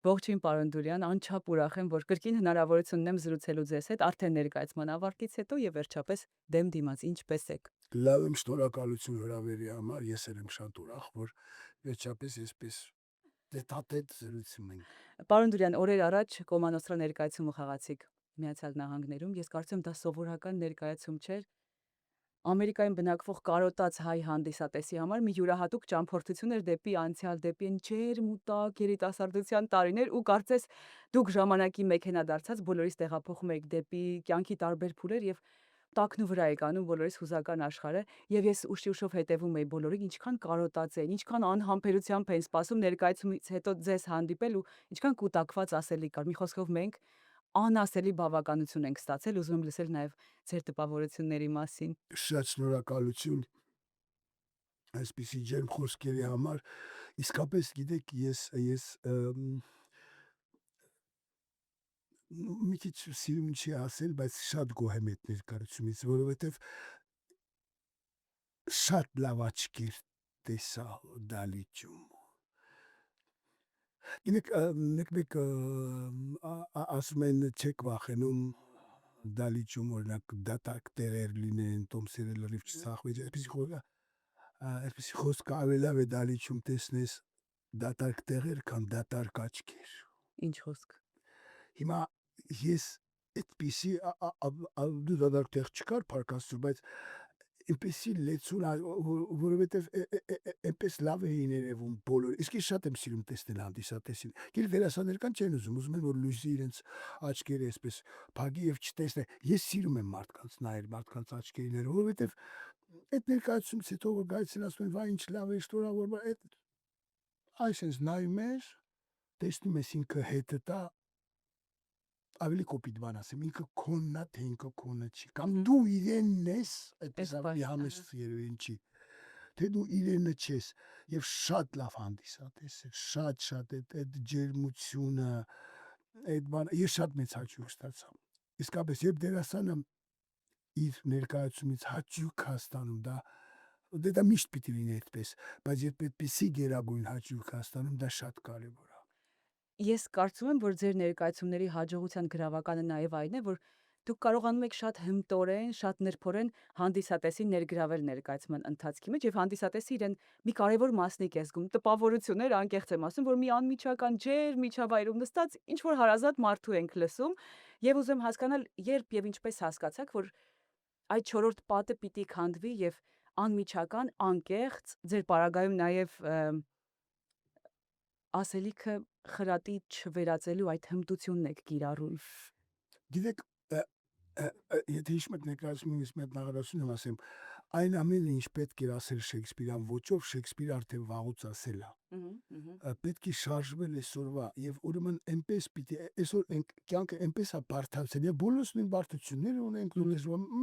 Ողջույն պարոն Դուրյան, անչափ ուրախ եմ, որ կրկին հնարավորություն ունեմ զրուցելու ձեզ հետ արդեն ներկայացման ավարտից հետո եւ վերջապես դեմ դիմաց, ինչպես եք։ Լավ եմ, շնորհակալություն հրավերի համար, ես եմ շատ ուրախ, որ վերջապես այսպես տետ-ա-տետ զրուցում ենք։ Պարոն Դուրյան, օրեր առաջ Կոմանոստրա ներկայացումը խաղացիք Միացյալ Նահանգներում, ես կարծում եմ դա սովորական ներկայացում չէր։ Ամերիկայում բնակվող կարոտած հայ հանդիսատեսի համար մի յուրահատուկ ճամփորդություն էր դեպի անցյալ, դեպի այն ջերմ ու տաք երիտասարդության տարիներ ու կարծես դուք ժամանակի մեքենա դարձած բոլորիս տեղափոխում եք դեպի կյանքի տարբեր փուլեր եւ տակնու վրա եք անում բոլորիս հուզական աշխարհը եւ ես ուշի-ուշով հետեւում էի բոլորին, ինչքան կարոտած էին, ինչքան անհամբերությամբ էին սպասում ներկայացումից հետո ձեզ հանդիպել ու ինչքան կուտակված ասելիք կար։ Մի խոսքով մենք անասելի բավականություն ենք ստացել, ուզում եմ լսել նաեւ ձեր տպավորությունների մասին։ Շատ շնորհակալություն այսպիսի ջերմ խոսքերի համար։ Իսկապես գիտեք, ես մի քիչ սիրուն չի ասել, բայց շատ գոհ եմ այդ ներկայացումից, որովհետև շատ լավ աչքեր տեսա դալիճում։ Գիտեք, մեկ ասում են չեք վախենում դալիճում օրինակ դատարկ տեղեր լինեն, տոմսերը լրիվ չծախվի, այսպեսի խոսքը ավելի լավ է դալիճում տեսնես դատարկ տեղեր, քան դատարկ աչքեր։ Ինչ խոսք։ Հիմա ես այդպիսի դու դատարկ տեղ չկար Փարքաստու, բայց այնպեսի լեցուն, որովհետև այնպես լավ էին երևում բոլորը։ Իսկ ես շատ եմ սիրում տեսնել հանդիսատեսին։ Գիտեք, դերասաններ կան չեն ուզում են, որ լույսի իրենց աչքերը այսպես փագի եւ չտեսնեն։ Ես սիրում եմ մարդկանց նայել, մարդկանց աչքերին, որովհետև այդ ներկայացումից հետո որ գայից են ասում, վայ ինչ լավ է, շնորհավոր, այդ այսպես նայում ես, տեսնում ես ինքը հետը տա ավելի կոպիտ բան ասեմ, ինքը քոննա, թե ինքը քոնը չի, կամ դու իրենն ես, այդպես ավելի համեստ երևի ինչի, թե դու իրենը չես, եւ շատ լավ հանդիսատես է, շատ այդ ջերմությունը, այդ բանը, ես շատ մեծ հաճույք ստացա։ Իսկապես, երբ դերասանը իր ներկայացումից հաճույք հաստանում, դա միշտ պիտի լինի այդպես, բայց երբ այդպեսի գերագույն հաճույք հաստանում, դա շատ կարևոր է։ Ես կարծում եմ, որ ձեր ներկայացումների հաջողության գրավականը նաև այն է, որ դուք կարողանում եք շատ հմտորեն, շատ նրբորեն հանդիսատեսին ներգրավել ներկայացման ընթացքի մեջ եւ հանդիսատեսը իրեն մի կարևոր մասնիկ է զգում, տպավորություններ անկեղծ եմ ասում, որ մի անմիջական ջեր միջավայրում նստած ինչ որ հարազատ մարդու ենք լսում եւ ուզում հասկանալ երբ եւ ինչպես հասկացաք, որ այդ չորրորդ պատը պիտի քանդվի եւ անմիջական, անկեղծ, ձեր պարագայում նաեւ ասելիքը խրատի չվերածելու այդ հմտությունն եք կիրառում։ Գիտեք, եթե հիշում եք ներկայացումից մի հատ նախադասություն եմ ասեմ, այն ամենը ինչ պետք էր ասել Շեքսպիրյան ոճով, Շեքսպիրը արդեն վաղուց ասել է։ Պետք է շարժվել այսօրվա եւ ուրեմն այնպես պիտի այսօր կյանքը այնպես է բարդացել եւ բոլորս նույն բարդությունները ունենք,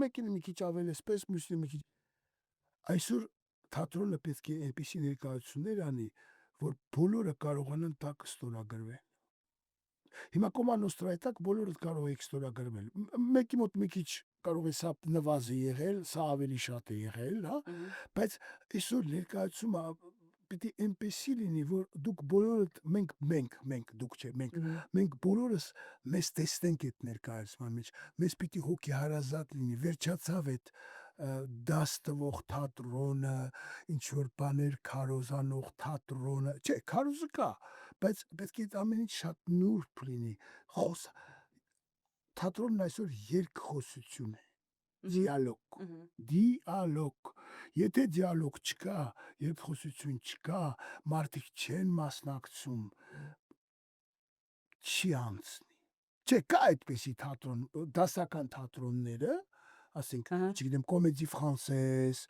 մեկին մի քիչ ավելի էսպես, մյուսին մի քիչ այսօր թատրոնը պետք է այնպիսի ներկայացումներ անի, որ բոլորը կարողանան տակը ստորագրվել։ Հիմա Կոմանոստրայի տակ բոլորը կարող եք ստորագրվել։ Մեկի մոտ մի քիչ կարող է սա նվազը եղել, սա ավելի շատ է եղել, հա, բայց այսօր ներկայացումը պիտի այնպեսի լինի, որ դուք բոլորդ մենք դուք չէ, մենք բոլորս մեզ տեսնենք այդ ներկայացման մեջ, մեզ պիտի հոգեհարազատ լինի, վերջացավ այդ դաս տվող թատրոնը, ինչ որ բաներ քարոզանող թատրոնը, չէ, քարոզը կա, բայց պետք է այդ ամեն ինչ շատ նուրբ լինի։ Թատրոնն այսօր երկխոսություն է, դիալոգ։ Եթե դիալոգ չկա, երկխոսություն չկա, մարդիկ չեն մասնակցում, չի անցնի։ Չէ, կա այդպեսի թատրոն, դասական թատրոնները, ասենք, չգիտեմ, Կոմեդի Ֆրանսես,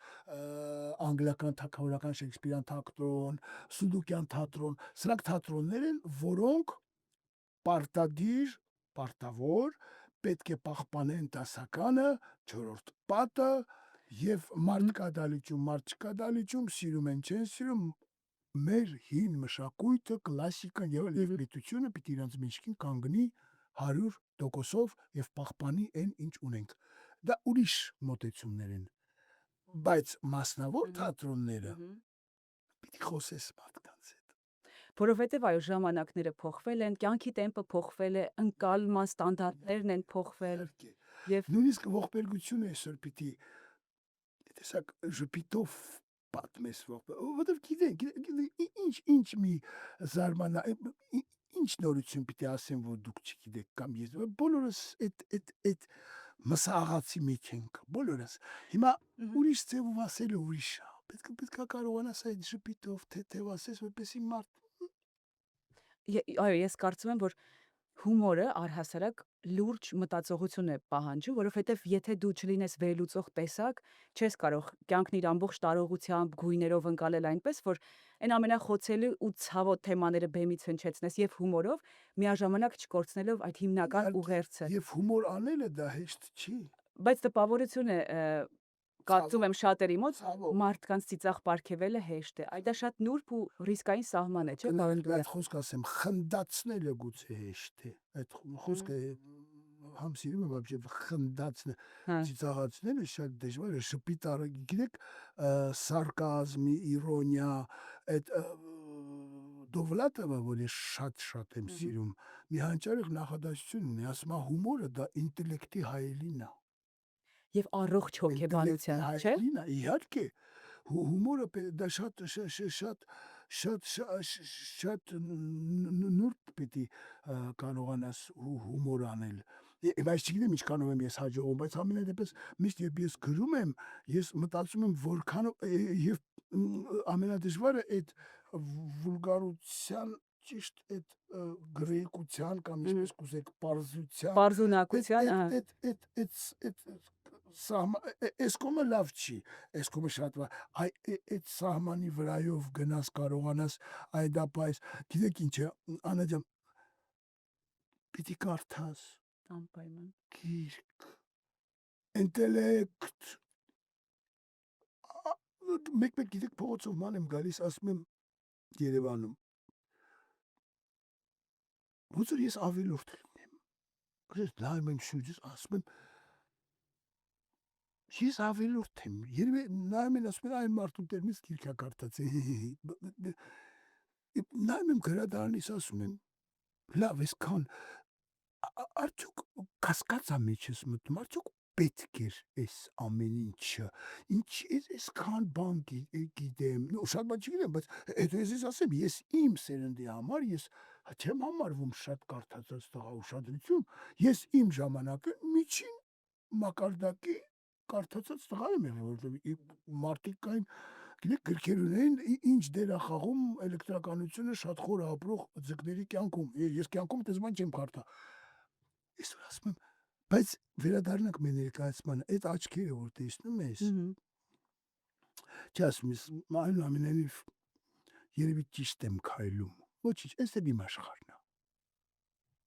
անգլիական թագավորական Շեքսպիրյան թատրոն, Սունդուկյան թատրոն, սրանք թատրոններ են, որոնք պարտավոր, պետք է պահպանեն դասականը, չորրորդ պատը եւ մարդ կա դալիճում, մարդ չկա դալիճում, սիրում են, չեն սիրում, մեր հին մշակույթը, կլասիկան եւ պետությունը պիտի իրանց մեջքին կանգնի 100%-ով եւ պահպանի այն ինչ ունենք։ Դա ուրիշ մոտեցումներ են, բայց մասնավոր թատրոնները պիտի խոսես մարդկանց հետ։ Որովհետև այո ժամանակները փոխվել են, կյանքի տեմպը փոխվել է, ընկալման ստանդարտներն են փոխվել Իհարկե։ եւ Նույնիսկ ողբերգությունը այսօր պիտի տեսակ ժպիտով պատմես որովհետև գիտեք ինչ մի զարմանա ինչ նորություն պիտի ասեմ որ դուք չգիտեք կամ ես բոլորս այդ մսաղացի մեջ ենք բոլորս հիմա ուրիշ ձևով ասելը ուրիշ պետք է կարողանաս այդ ժպիտով թեթև ասես որպեսզի մարդ այո ես կարծում եմ որ հումորը առհասարակ լուրջ մտածողություն է պահանջում, որովհետև եթե դու չլինես վերլուծող տեսակ, չես կարող կյանքն իր ամբողջ տարողությամբ, գույներով ընկալել այնպես, որ այն ամենախոցելի ու ցավոտ թեմաները բեմից հնչեցնես եւ հումորով, միաժամանակ չկորցնելով այդ հիմնական ուղերձը։ Եվ հումոր անելը դա հեշտ չի։ Բայց տպավորություն է կարծում եմ շատերի մոտ Ցավոք։ մարդկանց ծիծաղ պարգևելը հեշտ է։ Այդ դա շատ նուրբ ու ռիսկային սահման է, չէ՞, պարոն Դուրան։ Այդ խոսքը ասեմ, խնդացնելը գուցե հեշտ է։ Այդ խոսքը համ սիրում եմ вообще խնդացնելը, Հա։ ծիծաղացնելը շատ դժվար է, շպիտառը, գիտեք, սարկազմի, իրոնիա, այդ Դովլատովը, որ ես շատ եմ սիրում, մի հանճարեղ նախադասություն ունի, ասում է հումորը դա ինտելեկտի հայելին է։ Եւ առողջ հոգեբանության, չէ՞։ Հայելին է, իհարկե։ Հումորը դա շատ նուրբ պիտի կարողանաս հումոր անել։ Բայց չգիտեմ ինչքանով եմ ես հաջողում, բայց ամենայն դեպս միշտ երբ ես գրում եմ, ես մտածում եմ որքանով եւ ամենադժվարը այդ վուլգարության ճիշտ այդ գրեհկության կամ ինչպես կուզեք պարզության Պարզունակության, ահա։ այդ այս կոմը լավ չի, այս կոմը շատ այդ սահմանի վրայով գնաս կարողանաս այդապայս, գիտեք ինչ է, Աննա ջան, պիտի կարդաս Անպայման։ գիրք, ինտելեկտ, մեկ գիտեք փողոցով ման եմ գալիս, ասում եմ Երևանում, ոնց որ ես ավելորդ լինեմ, գիտես նայում եմ շուրջս, ասում եմ ես ավելորդ եմ, երևի նայում են ասում են այն մարդուն տերմից գիրք է կարդաց, նայում եմ գրադարանից ասում եմ, լավ, այսքան, արդյոք կասկածա մեջ ես մտնում, արդյոք պետք էր այս ամեն ինչը, ինչ այսքան բան գիտեմ, շատ բան չգիտեմ, բայց հետո ես ասեմ, ես իմ սերնդի համար, ես չեմ համարվում շատ կարդացած տղա ուշադրություն, ես իմ ժամանակը միջին մակարդակի կարդացած տղա եմ եղել, որովհետև մարդիկ կային, գիտեք, գրքեր ունեն, ինչ դեր է խաղում էլեկտրականությունը շատ խոր ապրող ձկների կյանքում, ես կյանքում այդպես բան չեմ կարդա, այսօր ասում եմ, բայց վերադառնանք մեր ներկայացմանը, այդ աչքերը, որ տեսնում ես, չի ասում ես, այնուամենայնիվ երևի ճիշտ եմ քայլում, ոչինչ, այս էլ իմ աշխարհն է,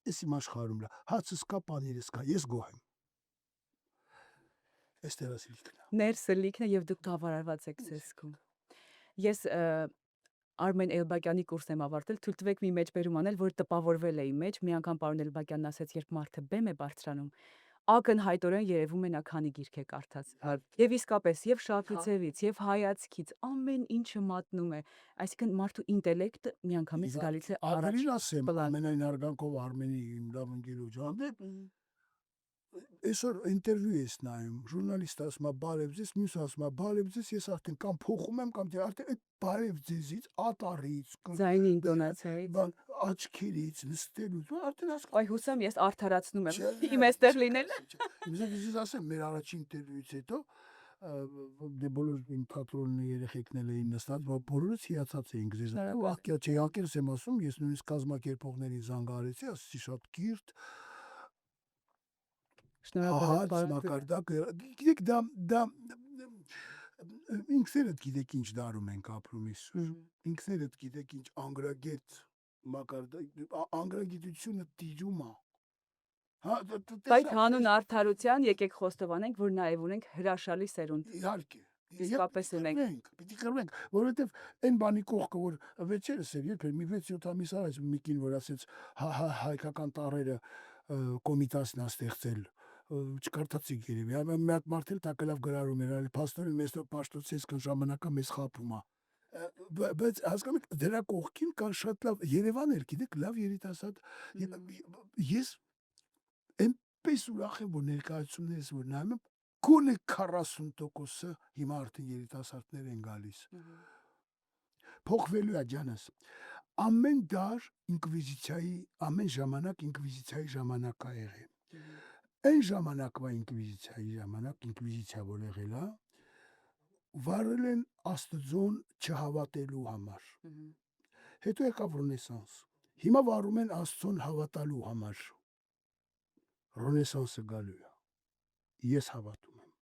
այս իմ աշխարհում է, հացս կա, պանիրս կա, ես գոհ եմ, այստեղ է սիլիքն է։ Ներսը լիքն է եւ դուք բավարարված եք զգում։ Ես Արմեն Էլբակյանի կուրսն եմ ավարտել, թույլ տվեք մի մեջբերում անել, որ տպավորվել էի մեջ, մի անգամ պարոն Էլբակյանն ասաց, երբ մարդը բեմ է բարձրանում, ակնհայտորեն երևում է նա քանի գիրք է կարդաց։ Եվ իսկապես եւ շապիցևից, եւ հայացքից ամեն ինչը մատնում է, այսինքն մարդու ինտելեկտը միանգամից գալիս է առաջ։ Ավելին ասեմ, ամենայն հարգանքով Արմենի իմ լավ ընկերոջ հանդեպ, այսօր ինտերվյու ես նայում, ժուրնալիստ ասում է բարև ձեզ, մյուս ասում է բարև ձեզ, ես արդեն կամ փոխում եմ, կամ արդեն այդ բարև ձեզից, ատառից, Ձայնի ինտոնացիայից, աչքերից, նստելուց, արդեն Այ հուսամ ես արդարացնում եմ իմ այստեղ լինելը։ Ես ասեմ, մեր առաջին ինտերվյուից հետո դե բոլոր իմ թատրոնի երեխեքն էլ էին նստած, բոլորս հիացած էինք ձեզ։ Ահա չէ, անկերս եմ ասում, ես նույնիսկ կազմակերպողներին զանգահարեցի, ասեցի շատ կիրթ, Շնորհակալ եմ, մակարդակ, գիտեք, դա ինքներդ գիտեք ինչ դարում ենք ապրում այսօր, ինքներդ գիտեք ինչ անգրագետ մակարդակ, անգրագիտությունը տիրում է, Բայց հանուն արդարության եկեք խոստովանենք, որ նաև ունենք հրաշալի սերունդ։ Իհարկե, իսկապես ունենք, պիտի կրվենք, որովհետև այն բանի կողքը, որ վեճերս էր, երբ մի 6-7 ամիս առաջ մի կին, որ ասեց հայկական տառերը կոմիտասն է ստեղծել, չկարդացիք երևի, մի հատ մարդ էլ տակը լավ գրառում էր, այլ փաստորեն մեզ պաշտոցի այսքան ժամանակա մեզ խաբում է, բայց հասկանում եք դրա կողքին կան շատ լավ Երևան էր, գիտեք, լավ երիտասարդ ես այնպես ուրախ եմ, որ ներկայացումներս որ նայում եմ, գոնե 40%-ը հիմա արդեն երիտասարդներ են գալիս։ Փոխվելու է ջանս։ Ամեն դար ինկվիզիցիայի, ամեն ժամանակ ինկվիզիցիայի ժամանակ ա եղել։ Այն ժամանակվա ինկվիզիցիայի ժամանակ, ինկվիզիցիա որ եղել է, վարել են Աստծուն չհավատելու համար։ Հետո եկավ Ռենեսանս։ Հիմա վարում են Աստծուն հավատալու համար։ Ռենեսանսը գալու է։ Ես հավատում եմ։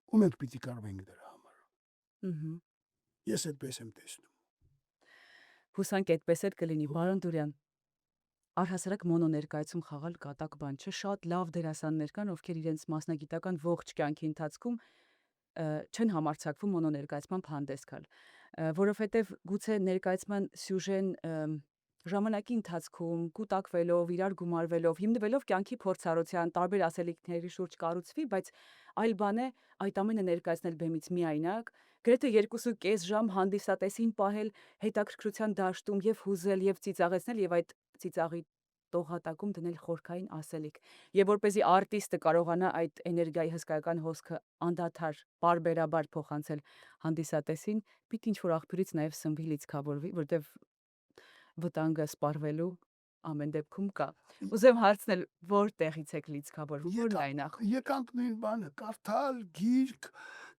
Ու մենք պիտի կարվենք դրա համար։ Ես այդպես եմ տեսնում։ Հուսանք այդպես էլ կլինի, Բարոն Դուրյան։ Առհասարակ մոնո ներկայացում խաղալ կատակ բան չէ, շատ լավ դերասաններ կան, ովքեր իրենց մասնագիտական ողջ կյանքի ընթացքում չեն համարձակվում մոնո ներկայացմամբ հանդես գալ, որովհետև գուցե ներկայացման սյուժեն ժամանակի ընթացքում կուտակվելով, իրար գումարվելով, հիմնվելով կյանքի փորձառության, տարբեր ասելիքների շուրջ կառուցվի, բայց այլ բան է այդ ամենը ներկայացնել բեմից միայնակ, գրեթե 2.5 ժամ հանդիսատեսին պահել հետաքրքրության դաշտում եւ հուզել եւ ծիծաղեցնել եւ այդ ծիծաղի տողատակում դնել խորքային ասելիք։ Եվ որպեսզի արտիստը կարողանա այդ էներգիայի հսկայական հոսքը անդադար պարբերաբար փոխանցել հանդիսատեսին, պիտի ինչ-որ աղբյուրից նաև սնվի լիցքավորվի, որտեվ վտանգը սպառվելու ամեն դեպքում կա։ Ուզեմ հարցնել, որտեղից եք լիցքավորվում, որն է նախ։ Եկանք նույն բանը, կարդալ, գիրք,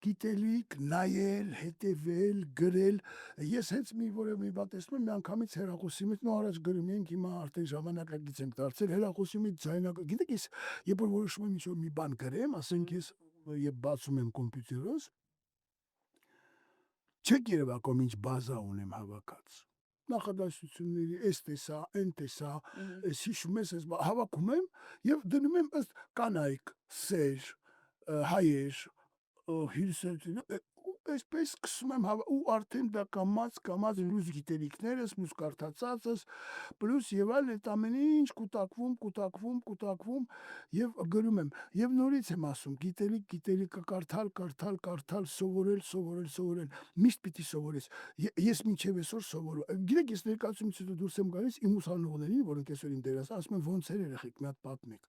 գիտելիք, նայել, հետևել, գրել։ Ես հենց մի բան տեսնում եմ, միանգամից հեռախոսի մեջ նո առաջ գրում ենք, հիմա արդեն ժամանակակից ենք դարձել, հեռախոսի մեջ ձայնակ։ Գիտեք, ես երբ որ որոշում եմ ինչ-որ մի բան գրեմ, ասենք ես երբ բացում եմ կոմպյուտերս, չեք երևակում ինչ բազա ունեմ հավաքած։ Նախադասությունների, այս տեսա, այն տեսա, այս հիշում ես, հավաքում եմ եւ դնում եմ ըստ կանայք, սեր, հայեր, հյուսիսային, այսպես սկսում եմ ու արդեն դա կամած լույս գիտելիքներս, մյուս կարդացածս, պլյուս եւ այլ այդ ամեն ինչ կուտակվում եւ գրում եմ։ Եվ նորից եմ ասում, գիտելիքը կարդալ, սովորել, միշտ պիտի սովորես։ Ես մինչև այսօր սովորում։ Գիտեք, ես ներկայացումից հետո դուրս եմ գալիս իմ ուսանողներին, որոնք այսօր իմ դերասան, ասում եմ ոնց էր երեխեք, մի հատ պատմեք։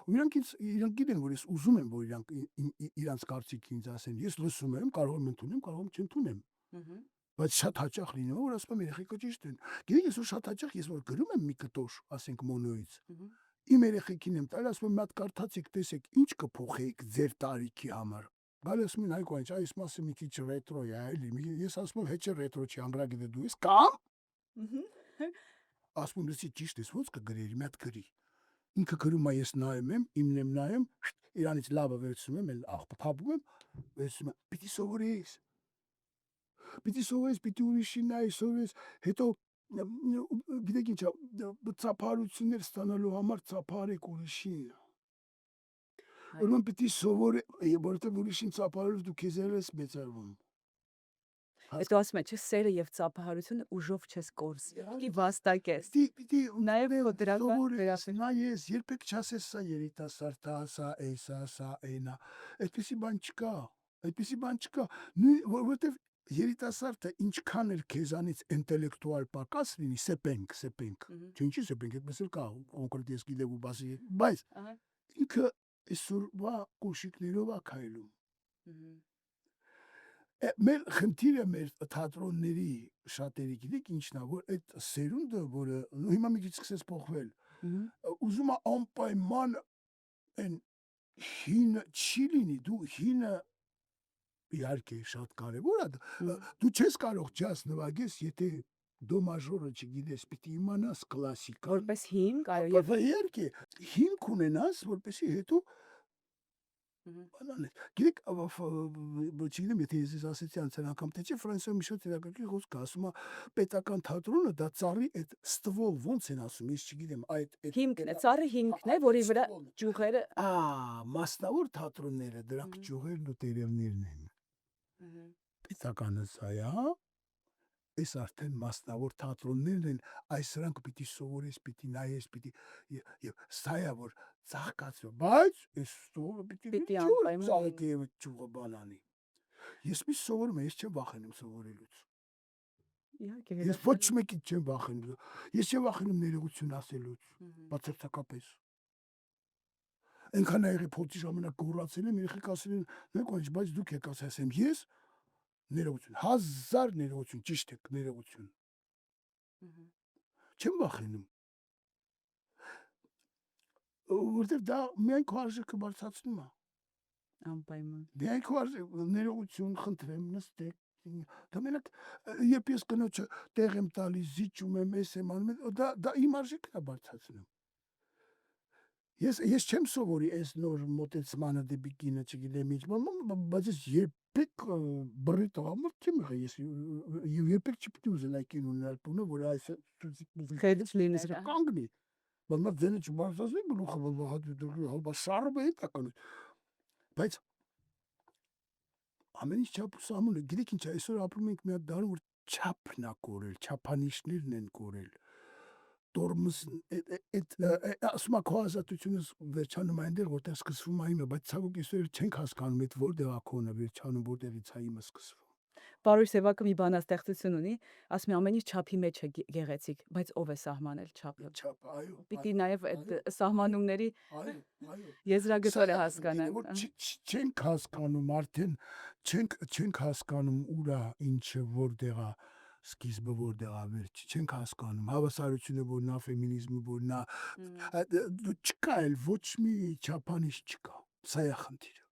Ու իրանք գիտեն, որ ես ուզում եմ, որ իրանք կարծիքը ինձ ասեն։ Ես լսում եմ, կարող եմ ընդունեմ, կարող եմ չընդունեմ։ Բայց շատ հաճախ լինում է, որ ասում եմ երեխեքը ճիշտ են։ Գիտեք, ես շատ հաճախ ես որ գրում եմ մի կտոր, ասենք մոնոից, իմ երեխեքին եմ տալ, ասում եմ մի հատ կարդացեք, տեսեք, ինչ կփոխեիք ձեր տարիքի համար։ Գալի ասում են այ կոչ, այս մասը մի քիչ ռետրո է, էլի։ Ես ասում եմ հեչ ռետրո չի, անգրագետը դու ես կամ։ Ասում եմ լսի ճիշտ ես, ոնց կգրերի, մի հատ գրի։ Ինքը գրում է, ես նայում եմ, իմն եմ նայում, իրանից լավը վերցնում եմ, աղբը փաբում եմ, վերցնում եմ, պիտի սովորես, պիտի ուրիշին նայես, սովորես, հետո գիտեք ինչա, ծափահարություններ ստանալու համար ծափահարեք ուրիշին։ Ուրեմն պիտի սովորես, որովհետև ուրիշին ծափահարելով դու քեզ ես մեծարվում։ Հետո ասում է, չէ, սերը եւ ծափահարությունը ուժով չես կորսի։ Պիտի վաստակես։ Պիտի Նաև դրական վերասեն։ Նայես, երբեք չասես սա երիտասարդ է, սա էսա, սա այնա։ Այդպիսի բան չկա։ Որովհետև երիտասարդը ինչքան էլ քեզանից ինտելեկտուալ պակաս լինի, սեպենք։ Ինչի սեպենք, այդպես էլ կա, կոնկրետ ես գիտեմ ու բասի, բայց ինքը այսօրվա կոշիկներով է քայլում։ Մեր խնդիրը մեր թատրոնների շատերի գիտեք ինչն է, որ այդ սերունդը, որը հիմա մի քիչ սկսեց փոխվել, ուզում է անպայման այն հինը չի լինի, դու հինը իհարկե շատ կարևոր է, դու չես կարող ջազ նվագես, եթե դո մաժորը չգիտես, պիտի իմանաս կլասիկան։ Որպես հիմք, այո, եւ իհարկե հիմք ունենաս, որպեսի հետո բանալես։ Գիտեք, չգիտեմ, եթե ես ասեցի անցյալ անգամ, թե չէ, Ֆրանսիայում մի շատ հետաքրքիր խոսք կա, ասում է պետական թատրոնը դա ծառի այդ ստվոլ, ոնց են ասում, ես չգիտեմ, այդ հիմքն է, ծառի հիմքն է, որի վրա ճյուղերը մասնավոր թատրոնները, դրանք ճյուղերն ու տերևներն են։ Պետականը սա է, այս արդեն մասնավոր թատրոններն են, այս սրանք պիտի սովորես, պիտի նայես, եւ սա է որ ծաղկացու, բայց այս ստվոլը պիտի անպայման ծաղկի եւ ճյուղը բանանի։ Ես միշտ սովորում եմ, ես չեմ վախենում սովորելուց։ Իհարկե Ես ոչ մեկից չեմ վախենում։ Ես չեմ վախենում ներողություն ասելուց, բացարձակապես։ Այնքան ա եղել փոթի ժամանակ գոռացել եմ, երեխեք ասել են, նայեք, բայց դուք եք ասեմ, ես ներողություն, 1000 ներողություն, ճիշտ եք, ներողություն։ Չեմ վախենում։ Որտեվ դա միայն քո արժեքը բարձրացնում է։ Անպայման։ Միայն քո ներողություն խնդրեմ, նստեք։ Դա մենակ երբ ես կնոջը տեղ եմ տալիս, զիջում եմ, ես եմ անում, դա իմ արժեքն է բարձրացնում։ Ես չեմ սովորի այս նոր մոտեցմանը դեպի կինը, չգիտեմ ինչ, բայց ես երբեք բռի տղամարդ չեմ եղել, ես երբեք չպիտի ուզենայի կին ունենալ տունը, որ այս Խելիք լինի։ կանգնի։ Բայց ձենը չբարձրացնի գլուխը, շարում է հետականում։ Բայց ամեն ինչ չափ ու սահման է։ Գիտեք ինչ, այսօր ապրում ենք մի հատ դարում, որ չափն է կորել, չափանիշներն են կորել։ Տորմս ասում ա քո ազատությունը վերջանում է այնտեղ, որտեղ սկսվում է իմը, բայց ցավոք այսօր չենք հասկանում այդ որտեղ է քոնը վերջանում, որտեղից է իմը սկսվում։ Պարույր Սևակը մի բանաստեղծություն ունի, ասում է ամեն ինչ չափի մեջ է գեղեցիկ, բայց ով է սահմանել չափը։ Չափ, այո։ Պիտի նաև այդ սահմանումների այո։ եզրագծերը հասկանալ։ Որ չենք հասկանում արդեն, չենք հասկանում ուր է, ինչը որտեղ է սկիզբը, որտեղ է վերջը, չենք հասկանում հավասարությունը որն է, ֆեմինիզմը որն է, չկա էլ ոչ մի չափանիշ չկա, սա է խնդիրը։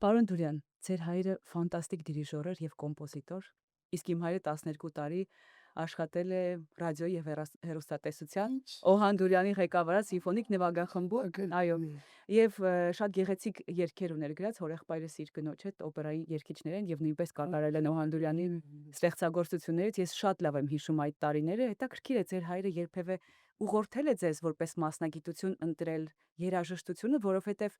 Պարոն Դուրյան, ձեր հայրը ֆանտաստիկ դիրիժոր էր եւ կոմպոզիտոր, իսկ իմ հայրը 12 տարի աշխատել է ռադիոյի եւ հեռուստատեսության Օհան Դուրյանի ղեկավարած սիմֆոնիկ նվագախմբում, այո, եւ շատ գեղեցիկ երգեր ուներ գրած, հորեղբայրս իր կնոջ հետ օպերայի երգիչներ են եւ նույնպես կատարել են Օհան Դուրյանի ստեղծագործություններից։ Ես շատ լավ եմ հիշում այդ տարիները, հետաքրքիր է ձեր հայրը երբևէ ուղղորդել է ձեզ որպես մասնագիտություն ընտրել երաժշտությունը, որովհետեւ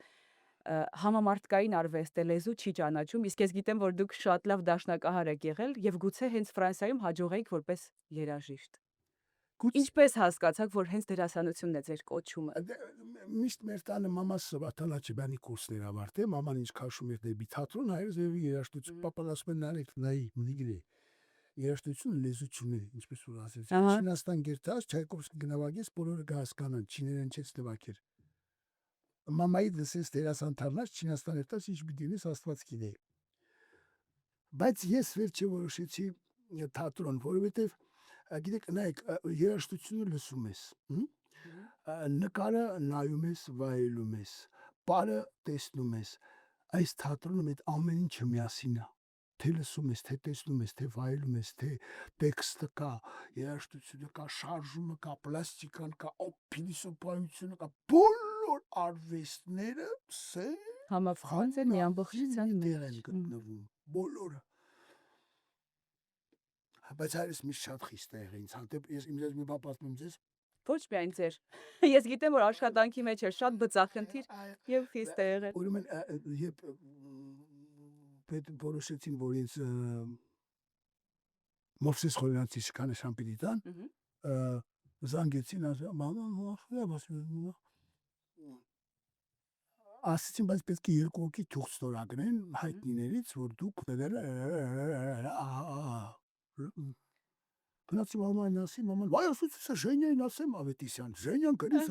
համամարտկային արվեստ է, լեզու չի ճանաչում, իսկ ես գիտեմ, որ դուք շատ լավ դաշնակահար եք եղել եւ գուցե հենց Ֆրանսիայում հաջողեիք որպես երաժիշտ։ Ինչպես հասկացաք, որ հենց դերասանությունն է ձեր կոչումը։ Միշտ մեր տանը մամաս Սվաթալաչեբյանի կուրսներ ավարտել, մաման ինչ քաշում էր դեպի թատրոն, հայրս եւ երաժշտություն, պապան ասում են նայեք, նայի, նիգրե։ Երաժշտությունը լեզու չունի, ինչպես որ ասեցի։ Չինաստան գերտած, Չայկովսկի գնահատես, բոլորը կհասկանան, չիներեն չես նվագեր։ Մամայի դասես դերասան դառնաս, Չինաստան երտած, ինչ պիտի լինես, Աստված գիտե։ Բայց ես վերջը որոշեցի թատրոն, որովհետեւ գիտեք, նայեք, երաժշտությունը լսում ես, նկարը նայում ես, վայելում ես, պարը տեսնում ես, այս թատրոնում այդ ամեն ինչը միասին է, թե լսում ես, թե տեսնում ես, թե վայելում ես, թե տեքստը կա, երաժշտությունը կա, շարժումը կա, պլաստիկան կա, փիլիսոփայությունը կա, բոլոր արվեստները համախոհ են մի ամբողջության մեջ գտնվում, բոլորը։ Բայց հայրս միշտ շատ խիստ է եղել ինձ հանդեպ, ես իմ ձեզ մի բան պատմեմ ձեզ։ Ոչ միայն ձեր։ Ես գիտեմ, որ աշխատանքի մեջ էր շատ բծախնդիր եւ խիստ է եղել։ Ուրեմն երբ որոշեցին, որ ինձ Մովսես Խորյանցի շքանշան պիտի տան, զանգեցին, ասում, ասեցին, բայց պետք է երկու հոգի թուղթ ստորագրեն հայտնիներից, որ դուք գնացի մաման ասի, մաման, վայ ասուց, սա Ժենյային ասեմ Ավետիսյան, Ժենյան գրեց,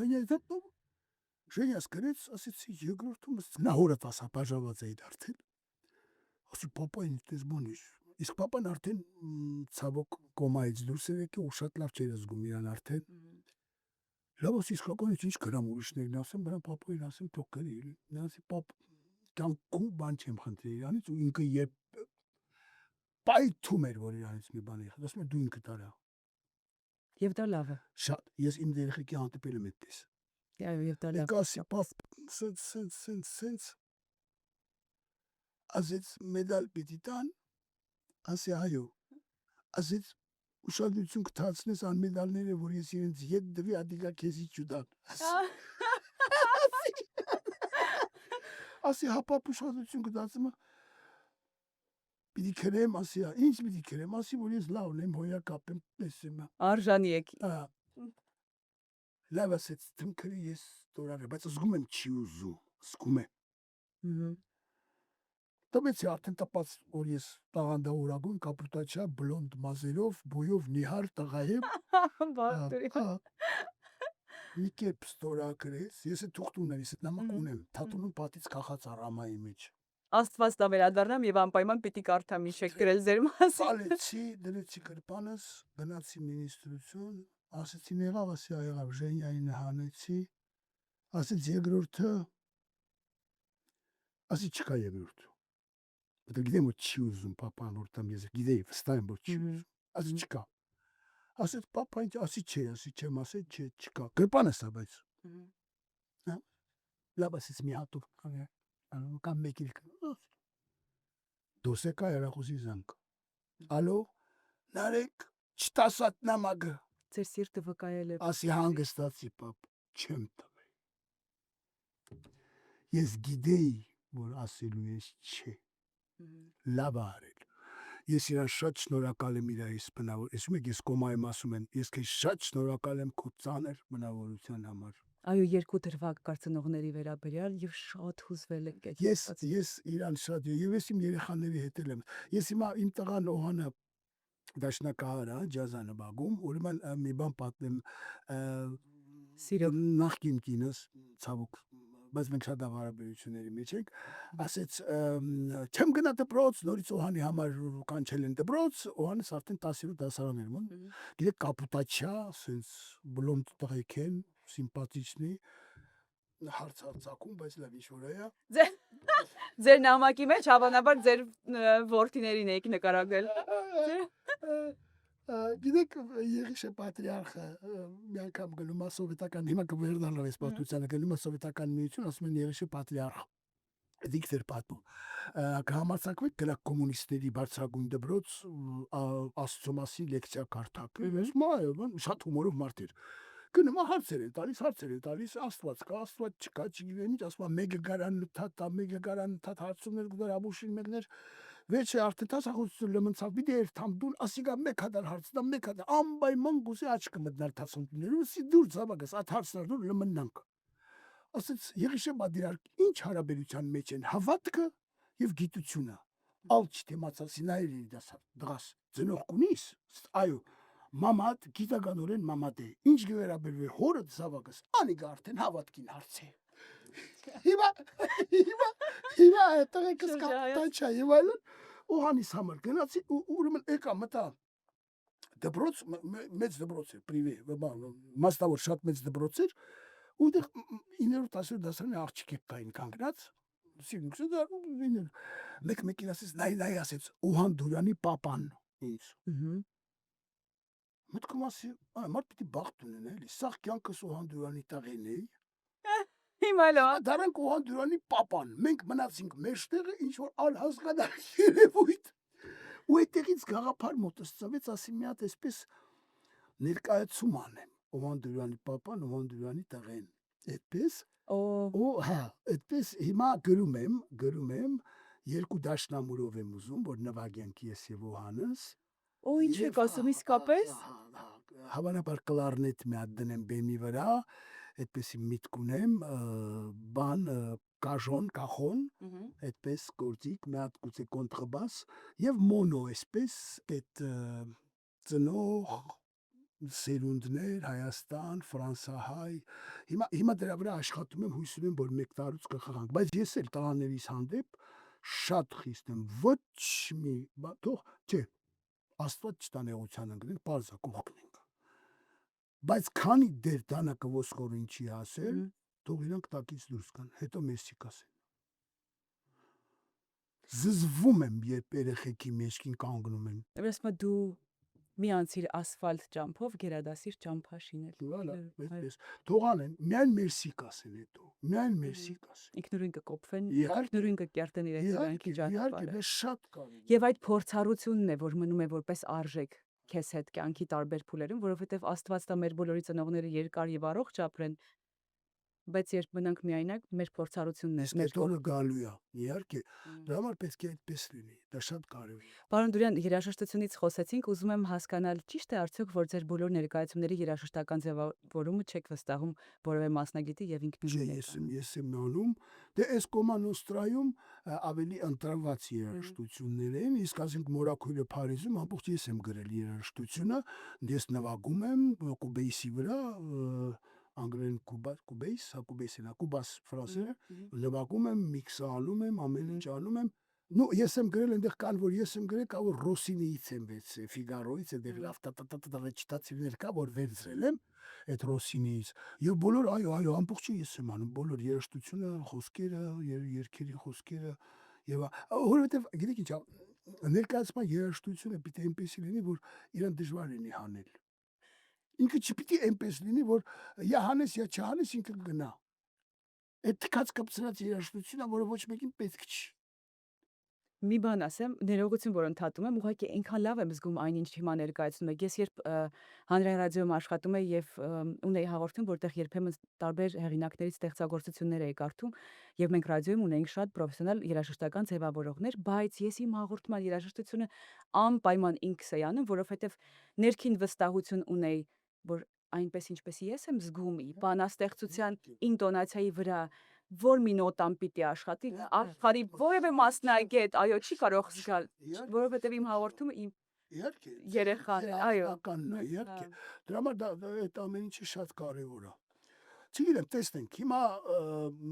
Ժենյաս գրեց, ասեցի, երկրորդում, նա հորը տասապաժաված էի դարձել, ասի, պապա ինձ տես բան էր, իսկ պապան արդեն ցավոք կոմայից դուրս էր եկել ու շատ լավ չէր զգում իրան արդեն, լավ ասի, իսկականից ինչ գրամ ուրիշներն ասեմ, բրան պապային ասեմ, թող գրի, նա ասի, պապ, կյանքում բան չեմ խնդրի իրանից ու ինքը երբ պայթում էր, որ իրանից մի բան եղել, ասում է դու ինքդ արա։ Եվ դա լավ է։ Շատ, ես իմ երեխեքի հանդիպել եմ այդպես։ Այո, եւ դա լավ։ Ասի, պապ, սենց, ասեց մեդալ պիտի տան, ասի այո, ասեց ուշադրություն կթացնես անմեդալները, որ ես իրենց ետ դվի, ադիգա քեզի չուտան։ Ասի, հա պապ ուշադրություն կթացնեմ, պիտի քրեմ, ասի, ինչ պիտի քրեմ, ասի, որ ես լավն եմ, հոյակապ եմ, տեսեմ։ Արժանի եք։ Լավ ասեց, թմքրի ես ստորագրեմ, բայց զգում եմ չի ուզում, զգում է։ տվեցի արդեն տպած, որ ես տաղանդավորագույն կապուտաչա բլոնդ մազերով, բույով նիհար տղա եմ, Բաղտուրի։ մի կերպ ստորագրեց, ես այդ թուղթ ունեմ, ես այդ նամակ ունեմ, թաթունում պատից կախած առամայի մեջ։ Աստված տա վերադառնամ եւ անպայման պիտի կարդամ ինչ եք գրել ձեր մասին։ Պալեցի, դրեցի գրպանս, գնացի մինիստրություն, ասեցի եղավ, ասի եղավ, Ժենյային հանեցի, ասեց երկրորդը, ասի չկա երկրորդ։ Դա գիտեմ որ չի ուզում papan որտամ ես գիտեի վստահ եմ որ չի ուզում։ Ասի չկա։ Ասեց papan ասի չեմ ասել չէ չկա։ Գրպանս է բայց։ Հա։ Լավ ասեց մի հատուկ կամ մեկ իլ։ Դոսեկա երախոսի զանգ։ Ալո, Նարեկ, չտասատ նամակը։ Ձեր սիրտը վկայել է։ Ասի հանգստացի պապ, չեմ տվել։ Ես գիտեի, որ ասելու ես չէ։ Լավ արել։ Ես իրան շատ շնորհակալ եմ իրայից բնավոր։ Ես ումեք ես կոմա եմ ասում են, ես քեզ շատ շնորհակալ եմ քո ծանր բնավորության համար։ Այո, երկու դրվագ կարծնողների վերաբերյալ եւ շատ հուզվել եք այդ։ Ես իրան շատ եւ ես իմ երեխաների հետ եմ։ Ես հիմա իմ տղան Օհանը դաշնակահար է, ջազա նվագում, ուրեմն մի բան պատմեմ, Սիրո նախկին կինս, ցավոք, բայց մենք շատ հարաբերությունների մեջ ենք, ասեց չեմ գնա դպրոց, նորից Օհանի համար կանչել են դպրոց, Օհանս արդեն 10-րդ դասարան էր, գիտեք կապուտաչա, ասենց բլոնդ տղեկ են, սիմպաթիչնի, հարցակում, բայց լավ ինչ-որ է։ Ձեր նամակի մեջ հավանաբար ձեր որդիներին եք նկարագրել։ Գիտեք, Եղիշե պատրիարխը մի անգամ գնում է սովետական, հիմա կվերդանալ այս պատմությանը, գնում է սովետական միություն, ասում են Եղիշե պատրիարխ։ Դիքտեր պատմում։ Կհամարձակվեք գնաք կոմունիստների բարձրագույն դպրոց Աստծո մասին լեկցիա կարդաք։ Ես մայ, շատ հումորով մարդ էր։ Գնում է հարցեր են տալիս, Աստված կա, Աստված չկա, չգիտեմ ինչ, ասում է մեկը գարան նթաթ հարցումներ գներ ամուշին մեկներ Veçe artık tasakkusulluğumun bir de tamdun asiga mekadar harçtan mekadar ambay mangusi açkımıdlar tasıntıları si dur sabahız atarsınlar dur lımındank. Asıl yığışa badirar inç haraberüçan meçen havatkı yev gitüçuna. Alç tematsa sinayri dasar dras zenokunis ayo mamad gitaganoren mamade inç güveraber ve horad sabahız ani garten havatkin harçe. Հիմա այդտեղ է կսկապտան չա եւ այլն Օհանիս համար գնացի ուրեմն եկա մտա դպրոց մեծ դպրոց էր պրիվե մասնավոր շատ մեծ դպրոց էր ուտեղ 9-10 դասարանի աղջիկներ կային կանգնած սիրունքս մեկ ասեց նայ ասեց Օհան Դուրյանի papan ինձ մտքում ասի մարդ պիտի բախտ ունեն էլի սաղ կյանքս Օհան Դուրյանի տաղեն էի Հիմա լավ դրանք Օհան Դուրյանի papan մենք մնացինք մեջտեղը ինչ որ ալհազգադար երևույթ ու այդտեղից գաղափար մոտս ծավեց ասի մի հատ այսպես ներկայացում անեմ Օհան Դուրյանի papan Օհան Դուրյանի տղեն այդպես ու հա այդպես հիմա գրում եմ երկու դաշնամուրով եմ ուզում որ նվագենք ես եւ Օհանս ինչ եք ասում իսկապես հավանաբար կլարնետ մի հատ դնեմ բեմի վրա այդպեսի միտք ունեմ բան կախոն այդպես գործիկ մի հատ գուցե կոնտրբաս եւ մոնո այսպես այդ ծնող սերունդներ Հայաստան Ֆրանսահայ հիմա դրա վրա աշխատում եմ հույսում եմ որ մեկ տարուց կխաղանք բայց ես էլ տղաներիս հանդեպ շատ խիստ եմ ոչ մի թող չէ Աստված չտանեղության ընկնենք բարձա կողքնենք բայց քանի դեր դանակը ոսկորին չի ասել, թող իրանք տակից դուրս գան, հետո մեսի կասեն։ Զզվում եմ, երբ երեխեքի մեջքին կանգնում են։ Ուրեմն դու մի անցիր ասֆալտ ճամփով գերադասիր ճամփա շինել։ Վալա, այդպես։ Թող անեն, միայն մերսի կասեն հետո, միայն մերսի կասեն։ Ինքնուրույն կկոփվեն, ինքնուրույն կկերտեն իրենց կյանքի ճանապարհը։ Իհարկե, շատ կարևոր։ Եվ այդ փորձառությունն է, որ մնում է որպես արժեք քեզ հետ կյանքի տարբեր փուլերում, որովհետև Աստված տա մեր բոլորի ծնողները երկար եւ առողջ ապրեն, Բայց երբ մնանք միայնակ, մեր փորձառությունն է Իսկ մեր այդ օրը գալու է, իհարկե, դրա համար պետք է այդպես լինի, դա շատ կարևոր է։ Պարոն Դուրյան, երաժշտությունից խոսեցինք, ուզում եմ հասկանալ, ճիշտ է արդյոք, որ ձեր բոլոր ներկայացումների երաժշտական ձևավորումը չեք վստահում որևէ մասնագետի եւ Չէ, ինքնուրույն ես եք եմ անում, դե այս Կոմա Նոստրայում ավելի ընտրված երաժշտություններ են, իսկ ասենք Մորաքույրը Փարիզում ամբողջ ես եմ գրել երաժշտությունը, ես նվագում եմ կուբեյսի վրա, անգլերեն կուբեյս, կուբեյսն է, կուբաս ֆրանսերը, նվագում եմ, միքսալում եմ, ամեն ինչ անում եմ։ Ну, ես եմ գրել այնտեղ կան, որ ես եմ գրել, կա որ Ռոսինիից եմ վերցրել, Ֆիգարոից է դեր լավ ռեչիտատիվներ կա, որ վերցրել եմ այդ Ռոսինիից։ Եվ բոլոր, այո, ամբողջը ես եմ անում, բոլոր երաժշտությունը, խոսքերը, երգերի խոսքերը եւ որովհետեւ գիտեք ինչ, ներկայացման երաժշտությունը պիտի այնպեսի լինի, որ իրան դժվար լինի հանել։ Ինքը չպիտի այնպես լինի, որ յա հանես, յա չհանես, ինքը գնա։ Այդ թքած կպցրած երաժշտությունը, որը ոչ մեկին պետք չի։ Մի բան ասեմ, ներողություն, որ ընդհատում եմ, ուղղակի այնքան լավ եմ զգում այնինչ հիմա ներկայացնում եք։ Ես երբ հանրային ռադիոյում աշխատում էի եւ ունեի հաղորդում, որտեղ երբեմն տարբեր հեղինակներից ստեղծագործություններ էի կարդում, եւ մենք ռադիոյում ունեինք շատ պրոֆեսիոնալ երաժշտական ձևավորողներ, բայց ես իմ հաղորդման երաժշտությունը անպայման ինքս էի անում, որովհետեւ ներքին վստահություն ունեի, որ այնպես ինչպես ես եմ զգում, բանաստեղծության ինտոնացիայի վրա որ մի նոտան պիտի աշխատի, աշխարհի որևէ մասնագետ, այո, չի կարող զգալ, որովհետև իմ հաղորդումը իմ Իհարկե, երեխան է, այո։ Ականն է, իհարկե։ Դրա համար այդ ամեն ինչը շատ կարևոր է։ Չգիտեմ, տեսնենք, հիմա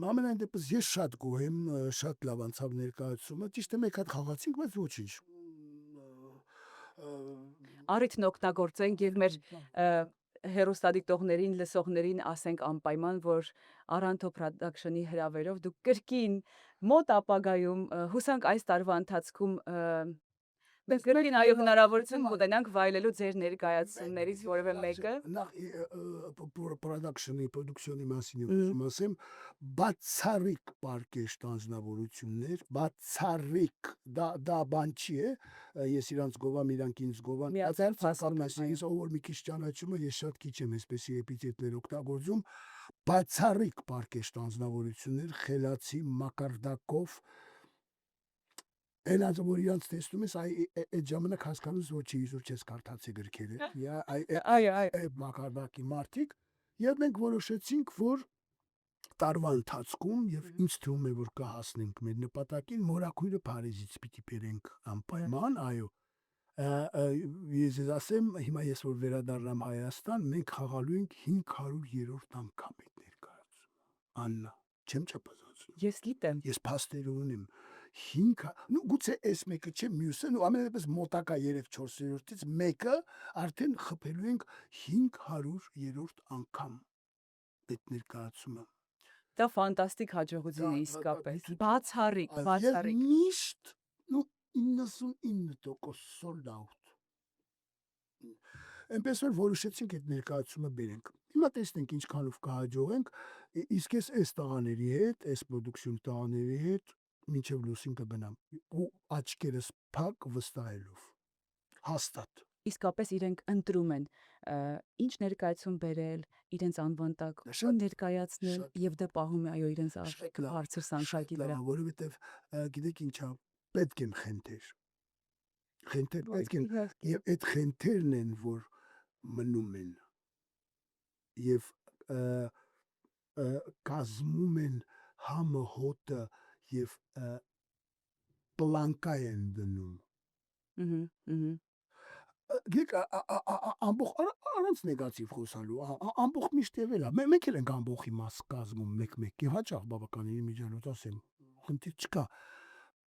ամենայն դեպս ես շատ գոհ եմ, շատ լավ անցավ ներկայացումը, ճիշտ է մեկ հատ խաղացինք, բայց ոչինչ։ Առիթն օգտագործենք եւ մեր հերոստատիտողներին, լսողներին ասենք անպայման, որ Aranto Production-ի հրավերով դուք կրկին մոտ ապագայում հուսանք այս տարվա ընթացքում մենք կրկին այո հնարավորություն կունենանք վայելելու ձեր ներկայացումներից որևէ մեկը։ Նախ production-ի մասին ուզում ասեմ, բացառիկ պարկեշտ անձնավորություններ, բացառիկ, դա բան չի է, ես իրանց գովամ, իրանք ինձ գովան, Միաձայն փաստում ես ով որ մի քիչ ճանաչում եմ, ես շատ քիչ եմ այսպեսի էպիթետներ օգտագործում, բացառիկ պարկեշտ անձնավորություններ, խելացի, մակարդակով, Այն որ իրանց տեսնում ես, այդ ժամանակ հասկանում ես, որ չի իզուր չես կարդացի գրքերը, այո, մակարդակի մարդիկ, եւ մենք որոշեցինք, որ տարվա ընթացքում եւ ինձ թվում է, որ կհասնենք մեր նպատակին, Մորաքույրը Փարիզից պիտի բերենք անպայման, այո։ Ես ասեմ, հիմա ես որ վերադառնամ Հայաստան, մենք խաղալու ենք 500-րդ անգամ այդ ներկայացումը։ Աննա, չեմ չափազանցնում։ ես գիտեմ։ Ես փաստերը ունեմ 5, ну գուցե այս մեկը չէ, մյուսը, ու ամենապես մոտակա 3-4-րդից մեկը արդեն խփելու ենք 500-րդ անգամ այդ ներկայացումը։ Դա ֆանտաստիկ հաջողություն է իսկապես։ Բացառիկ, Եվ բացառիկ։ միշտ, ну 99% sold out։ Այնպես որ որոշեցինք այդ ներկայացումը բերենք։ Հիմա տեսնենք ինչքանով կհաջողենք, իսկ այս տղաների հետ, այս production տղաների հետ մինչև լուսին կգնամ ու աչքերս փակ վստահելով հաստատ Իսկապես իրենք ընտրում են ինչ ներկայացում բերել, իրենց անվան տակ ու ներկայացնել եւ դա պահում է այո իրենց բարձր սանշակի վրա, որովհետեւ գիտեք ինչա պետք են խենթեր պետք են եւ այդ խենթերն են որ մնում են եւ կազմում են համը հոտը եւ պլանկա են դնում Գիտեք, առանց նեգատիվ խոսալու, ամբողջ միշտ եղել է, մենք էլ ենք ամբողջի մաս կազմում մեկ-մեկ, եւ հաճախ բավականին միջանոց ասեմ, խնդիր չկա,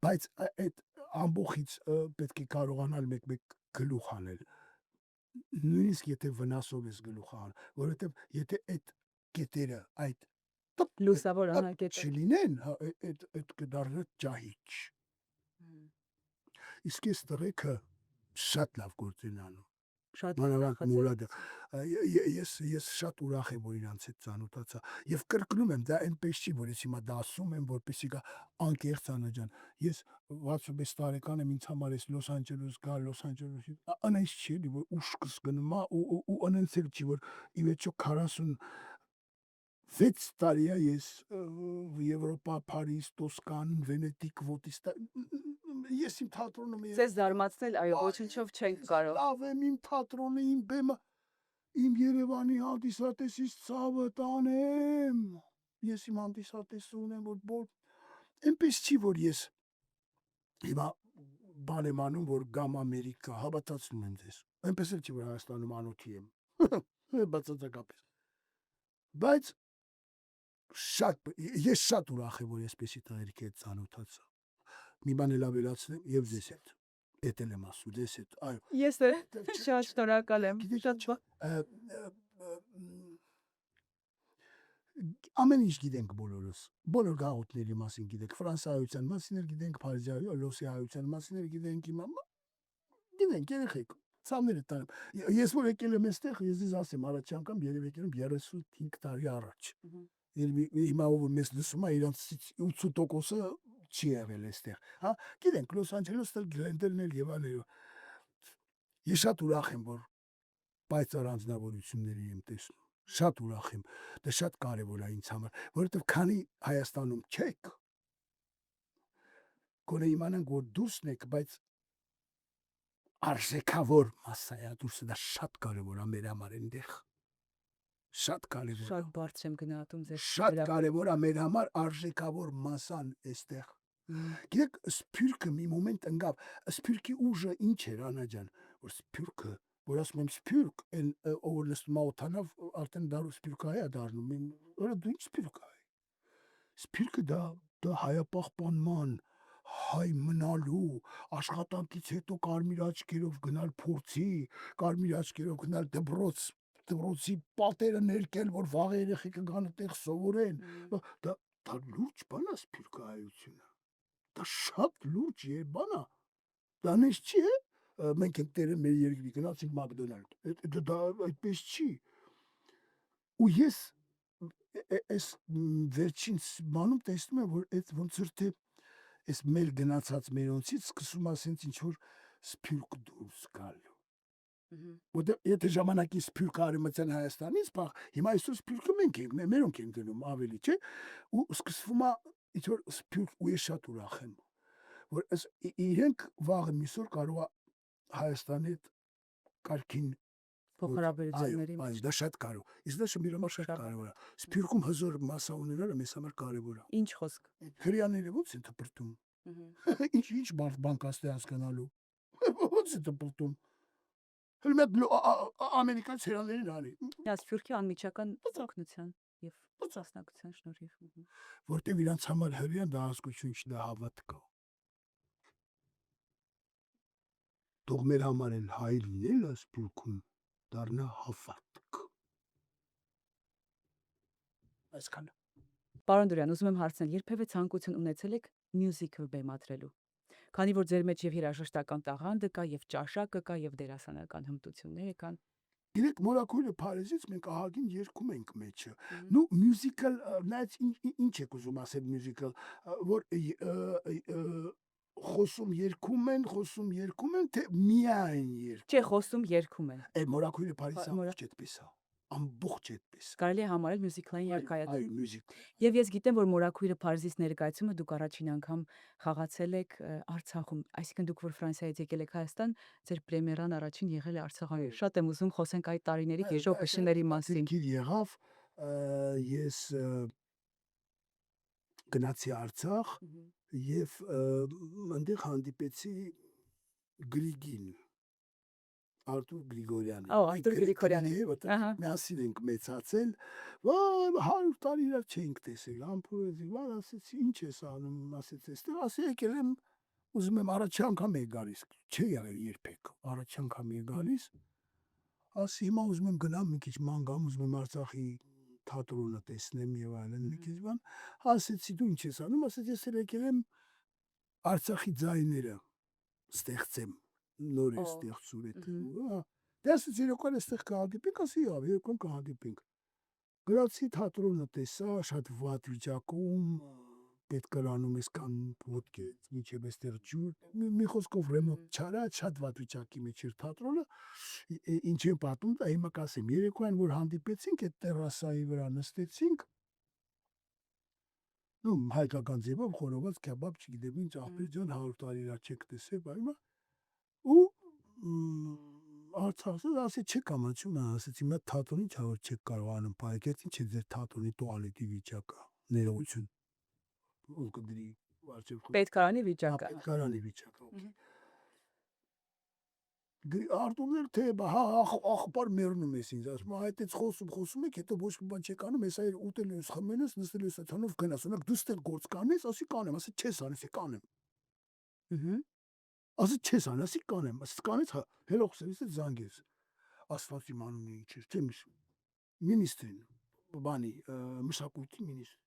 բայց այդ ամբողջից պետք է կարողանալ մեկ-մեկ գլուխ անել, նույնիսկ եթե վնասով ես գլուխ անում, որովհետեւ եթե այդ կետերը, այդ լուսավոր անակետը չլինեն, այդ կդառնա ճահիճ, իսկ այս տղեկը շատ լավ գործ են անում, մանավանդ Մուրադը, ես շատ ուրախ եմ, որ իրանց հետ ծանոթացա, եւ կրկնում եմ, դա այնպես չի, որ ես հիմա դա ասում եմ, որպեսզի գա անկեղծ Աննա ջան, ես 66 տարեկան եմ, ինձ համար ես Լոս Անջելես գա, Լոս Անջելեսի, անայս չի, որ ուշքս գնում է, ու անենց էլ չի, որ ի վերջո 40 6 տարի է ես Եվրոպա, Փարիզ, Տոսկան, Վենետիկ, ես իմ թատրոնը Ձեզ զարմացնել, այո, ոչնչով չենք կարող։ լավ եմ իմ թատրոնը, իմ բեմը, իմ Երևանի հանդիսատեսից ցավը տանեմ։ Ես իմ հանդիսատեսը ունեմ, որ այնպես չի, որ ես հիմա բան եմ անում, որ գամ Ամերիկա, հավատացնում եմ ձեզ։ Այնպես էլ չի, որ Հայաստանում անոթի եմ։ Բացարձակապես։ Բայց ես շատ ուրախ եմ, որ այսպեսի տղերքի հետ ծանոթացա։ Մի բան էլ ավելացնեմ եւ ձեզ հետ։ Էդ էլ եմ ասում, ձեզ հետ։ Այո։ Ես շատ շնորհակալ եմ։ Շատ ամեն ինչ գիտենք բոլորս։ Բոլոր գաղութների մասին գիտենք, ֆրանսիայության մասին էլ գիտենք, Փարիզայության մասին էլ գիտենք, գիտենք, երեխեք։ Ցավները տանեմ։ Ես որ եկել եմ այստեղ, ես ձեզ ասեմ, առաջ անգամ երևի եկել եմ 35 տարի առաջ։ Հիմա ով մեզ լսում է, իրանցից 80%-ը չի եղել այստեղ։ Հա, գիտենք, Լոս Անջելեսն էլ, Գլենդելն էլ եւ այլն։ Ես շատ ուրախ եմ, որ պայծառ անձնավորությունների եմ տեսնում։ Շատ ուրախ եմ։ Դա շատ կարևոր է ինձ համար, որովհետեւ քանի Հայաստանում չեք, գոնե իմանանք, որ դուրսն եք, բայց արժեքավոր մասսայա դուրսը դա շատ կարևոր է մեր համար այնտեղ։ Շատ կարևոր։ Շատ բարձր եմ գնահատում ձեզ։ Շատ կարևոր է մեր համար արժեքավոր մասան այստեղ։ Գիտեք, սփյուռքը մի մոմենտ ընկավ, սփյուռքի ուժը ինչ էր, Անա ջան, որ սփյուռքը, որ ասում եմ սփյուռք, այն ով լսում է օթանավ, արդեն դա սփյուռքահայ է դառնում։ Որը դու ինչ սփյուռք է։ Սփյուռքը դա հայապահպանման, հայ մնալու, աշխատանքից հետո կարմիր աչքերով գնալ փորձի, կարմիր աչքերով գնալ դպրոցի պատերը ներկել, որ վաղ երեխեքը գան այդտեղ սովորեն։ Դա լուրջ բան է սփյուռքահայությունը։ Դա շատ լուրջ բան է։ Դա նես չի, մենք ենք տերը մեր երկրի գնացինք Մակդոնալդ։ Դա այդպես չի։ Ու ես այս վերջին բանում տեսնում եմ, որ այդ ոնց որ թե այս մեր գնացած մերոնցից սկսում է ասենց ինչ որ սփյուռք դուրս գալ։ Որտեղ եթե ժամանակի սփյուռքը արևմտյան Հայաստանից բախ, հիմա այսօր սփյուռքը մենք ենք, մերոնք են գնում ավելի, չէ՞։ Ու սկսվում է ինչ որ սփյուռք, ու ես շատ ուրախ եմ, որ իրենք վաղը միսօր կարող է Հայաստանի հետ կարգին փոխհարաբերությունների այո, դա շատ կարևոր։ Իսկ դա շմիրը շատ կարևոր է։ Սփյուռքում հզոր մասա ունենալը մեզ համար կարևոր է։ Ինչ խոսք։ Հрьяաները ո՞նց են դպրտում։ Ինչ բան կաստե հասկանալու։ Ո՞նց է դպրտում։ Հենց ամերիկացի հրյաներին անի։ Սփյուռքի անմիջական օգնության եւ ծասնակցության շնորհիվ։ Որտեւ իրանց համար հրյան դա հասկություն չի, դա հավատ կա։ Թող մեր համար էլ հայ լինելը սփյուռքում դառնա հավատք։ Այսքանը։ Պարոն Դուրյան, ուզում եմ հարցնել, երբևէ ցանկություն ունեցել եք մյուզիկլ բեմադրելու։ Քանի որ ձեր մեջ եւ երաժշտական տաղանդը կա, եւ ճաշակը կա, եւ դերասանական հմտությունները կան։ Գիտեք, Մորակույրը Փարիզից մենք ահագին երգում ենք մեջը։ Նու մյուզիկլ, նայած ինչ եք ուզում ասել մյուզիկլ, որ խոսում երգում են, թե միայն երգում։ Չէ, խոսում երգում են։ Մորակույրը Փարիզից ամբողջ այդպես է։ Ամբողջ այդպես։ Կարելի է համարել մյուզիկլային երգայացում։ Այո, մյուզիկլ։ Եվ ես գիտեմ, որ Մորակույրը Փարիզից ներկայացումը դուք առաջին անգամ խաղացել եք Արցախում, այսինքն դուք որ Ֆրանսիայից եկել եք Հայաստան, ձեր պրեմիերան առաջին եղել է Արցախում։ Շատ եմ ուզում խոսենք այդ տարիների գեժոպշների մասին։ Գիր եղավ, ես գնացի Արցախ եւ այնտեղ հանդիպեցի Գրիգին Արտուր Գրիգորյանին։ Արտուր Գրիգորյանը։ Միասին ենք մեծացել, 100 տարի իրար չենք տեսել, ամփոփեցի, ասեցի, ինչ ես անում, ասեց, այստեղ ասի եկել եմ, ուզում եմ առաջի անգամ եք գալիս, չի եղել երբեք, առաջի անգամ եք գալիս, ասի հիմա ուզում եմ գնամ մի քիչ ման գամ, ուզում եմ Արցախի թատրոնը տեսնեմ եւ այլն, մի քիչ բան, ասեցի դու ինչ ես անում, ասեց ես եկել եմ Արցախի ձայները ստեղծեմ, նոր է ստեղծում այդ։ Դες երեկոն այստեղ կհանդիպենք, ասիավ, երեկոն կհանդիպենք։ Գրացի թատրոնը տեսա, շատ վատ վիճակում, պետք էր անում ես կան ոդկե, մինչև այստեղ ջուր, մի խոսքով ռեմոնտ չարած, շատ վատ վիճակի մեջ էր թատրոնը, ինչ եմ պատում, դա հիմա կասեմ, երեկոյան որ հանդիպեցինք, այդ տերասայի վրա նստեցինք, նու հայկական ձևով խորոված քեբաբ չգիտեմ ինչ ախպեր ջան 100 տարի իրա չեք տեսել, բայմա ու Արցախը ասի չեք ամաչում ասեցի մա թատրոնի չա որ չեք կարողանում բայկետ ինչ է ձեր թատրոնի տուալետի վիճակը ներողություն ով կդրի վարչև Պետքարանի վիճակը։ պետքարանի վիճակը Արտուրներ թե ախպար մեռնում ես ինձ ասում այդից խոսում եք հետո ոչ մի բան չեք անում ես այր ուտել ես խմել ես նստել ես ցանով գնաս ունեք դու ստեղ գործ կանես ասի կանեմ ասի չես անես կանեմ ասի չես անես ասի կանեմ ասի կանես հերո սերվիսը զանգես ասված իմանուն ինչ է թե մինիստրին բանի մշակույթի մինիստրի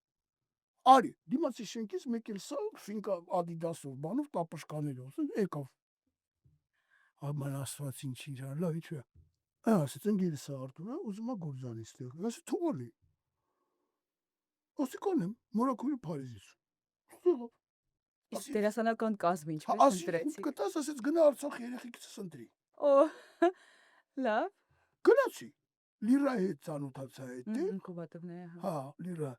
արի դիմացի շենքից մեկ էլ սա ֆինկա ադիդասով բանով տապաշկաներով եկավ Աման ասված ինչ իրար, լավ ինչ է։ Ասեց ընկերս Արտուրը ուզում է գործանի ստեղ։ Ասի թողալի։ Ասի կանեմ, Մորակոյի Փարիզից։ Ստեղով։ Իսկ դերասանական կազմը ինչպես ընտրեցիք։ Կտաս ասեց գնա Արցախ երեխեքից ընտրի։ Օ, լավ։ Գնացի։ Լիրա հետ ծանոթացա հետ։ Ինկուբատորներ, հա, լիրա։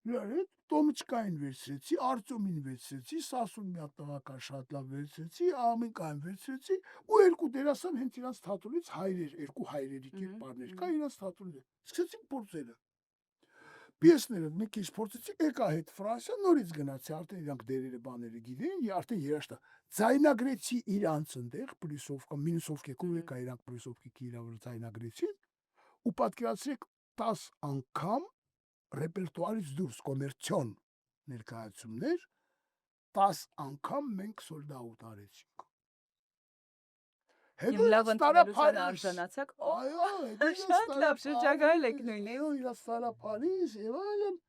Լիրա հետ Տոմիչկային վերցրեցի, Արտյոմին վերցրեցի, Սասուն մի հատ տղական շատ լավ վերցրեցի, Ամիկային վերցրեցի ու երկու դերասան հենց իրանց թատրոնից հայրեր, երկու հայրերի կերպարներ կա իրանց թատրոնից։ Սկսեցին փորձերը։ Պիեսները մի քիչ փորձեցի, եկա հետ Ֆրանսիա, նորից գնացի, արդեն իրանք դերերը բաները գիտեն, արդեն երաշտա։ Ձայնագրեցի իրանց այնտեղ պլյուսովկա, մինուսովկա եկա իրանք պլյուսովկի իրա վրա ձայնագրեցին ու պատկերացրեք 10 անգամ ռեպերտուարից դուրս կոմերցիոն ներկայացումներ 10 անգամ մենք sold out արեցինք։ Եվ լավ ընդունելության արժանացաք։ Այո, շատ լավ շրջագայել եք նույնիսկ։ Այո, իրա ստարա Փարիզ եւ այլն։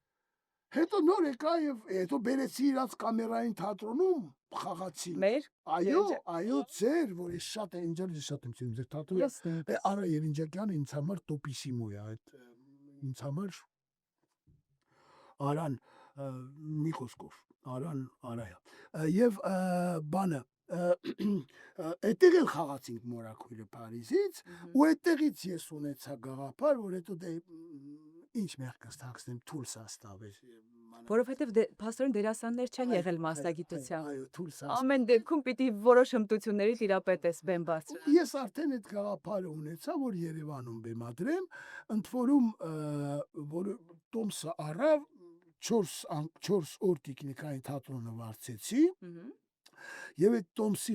Հետո նոր եկա եւ հետո բերեցի իրանց կամերային թատրոնում խաղացի։ Մեր։ Այո, ձեր, որ ես շատ էնջել շատ եմ սիրում ձեր թատրոնը։ Արա Երինջակյանը ինձ համար տոպիսիմո է այդ ինձ համար Արան մի խոսքով Արան Արայա եւ բանը այդտեղ էլ խաղացինք Մորակոյի Փարիզից ու այդտեղից ես ունեցա գաղափար որ հետո դե ինչ մեղքս թաքցնեմ թուլս աստավեր որովհետեւ փաստորեն դերասաններ չեն եղել մասնագիտությամբ այո թուլս ամեն դեպքում պիտի որոշ հմտությունների տիրապետես բեմ բարձր ես արդեն այդ գաղափարը ունեցա որ Երևանում բեմադրեմ ընդ որում որ Տոմսը առավ 4 օր տիկնիկային թատրոնը վարձեցի եւ այդ Տոմսի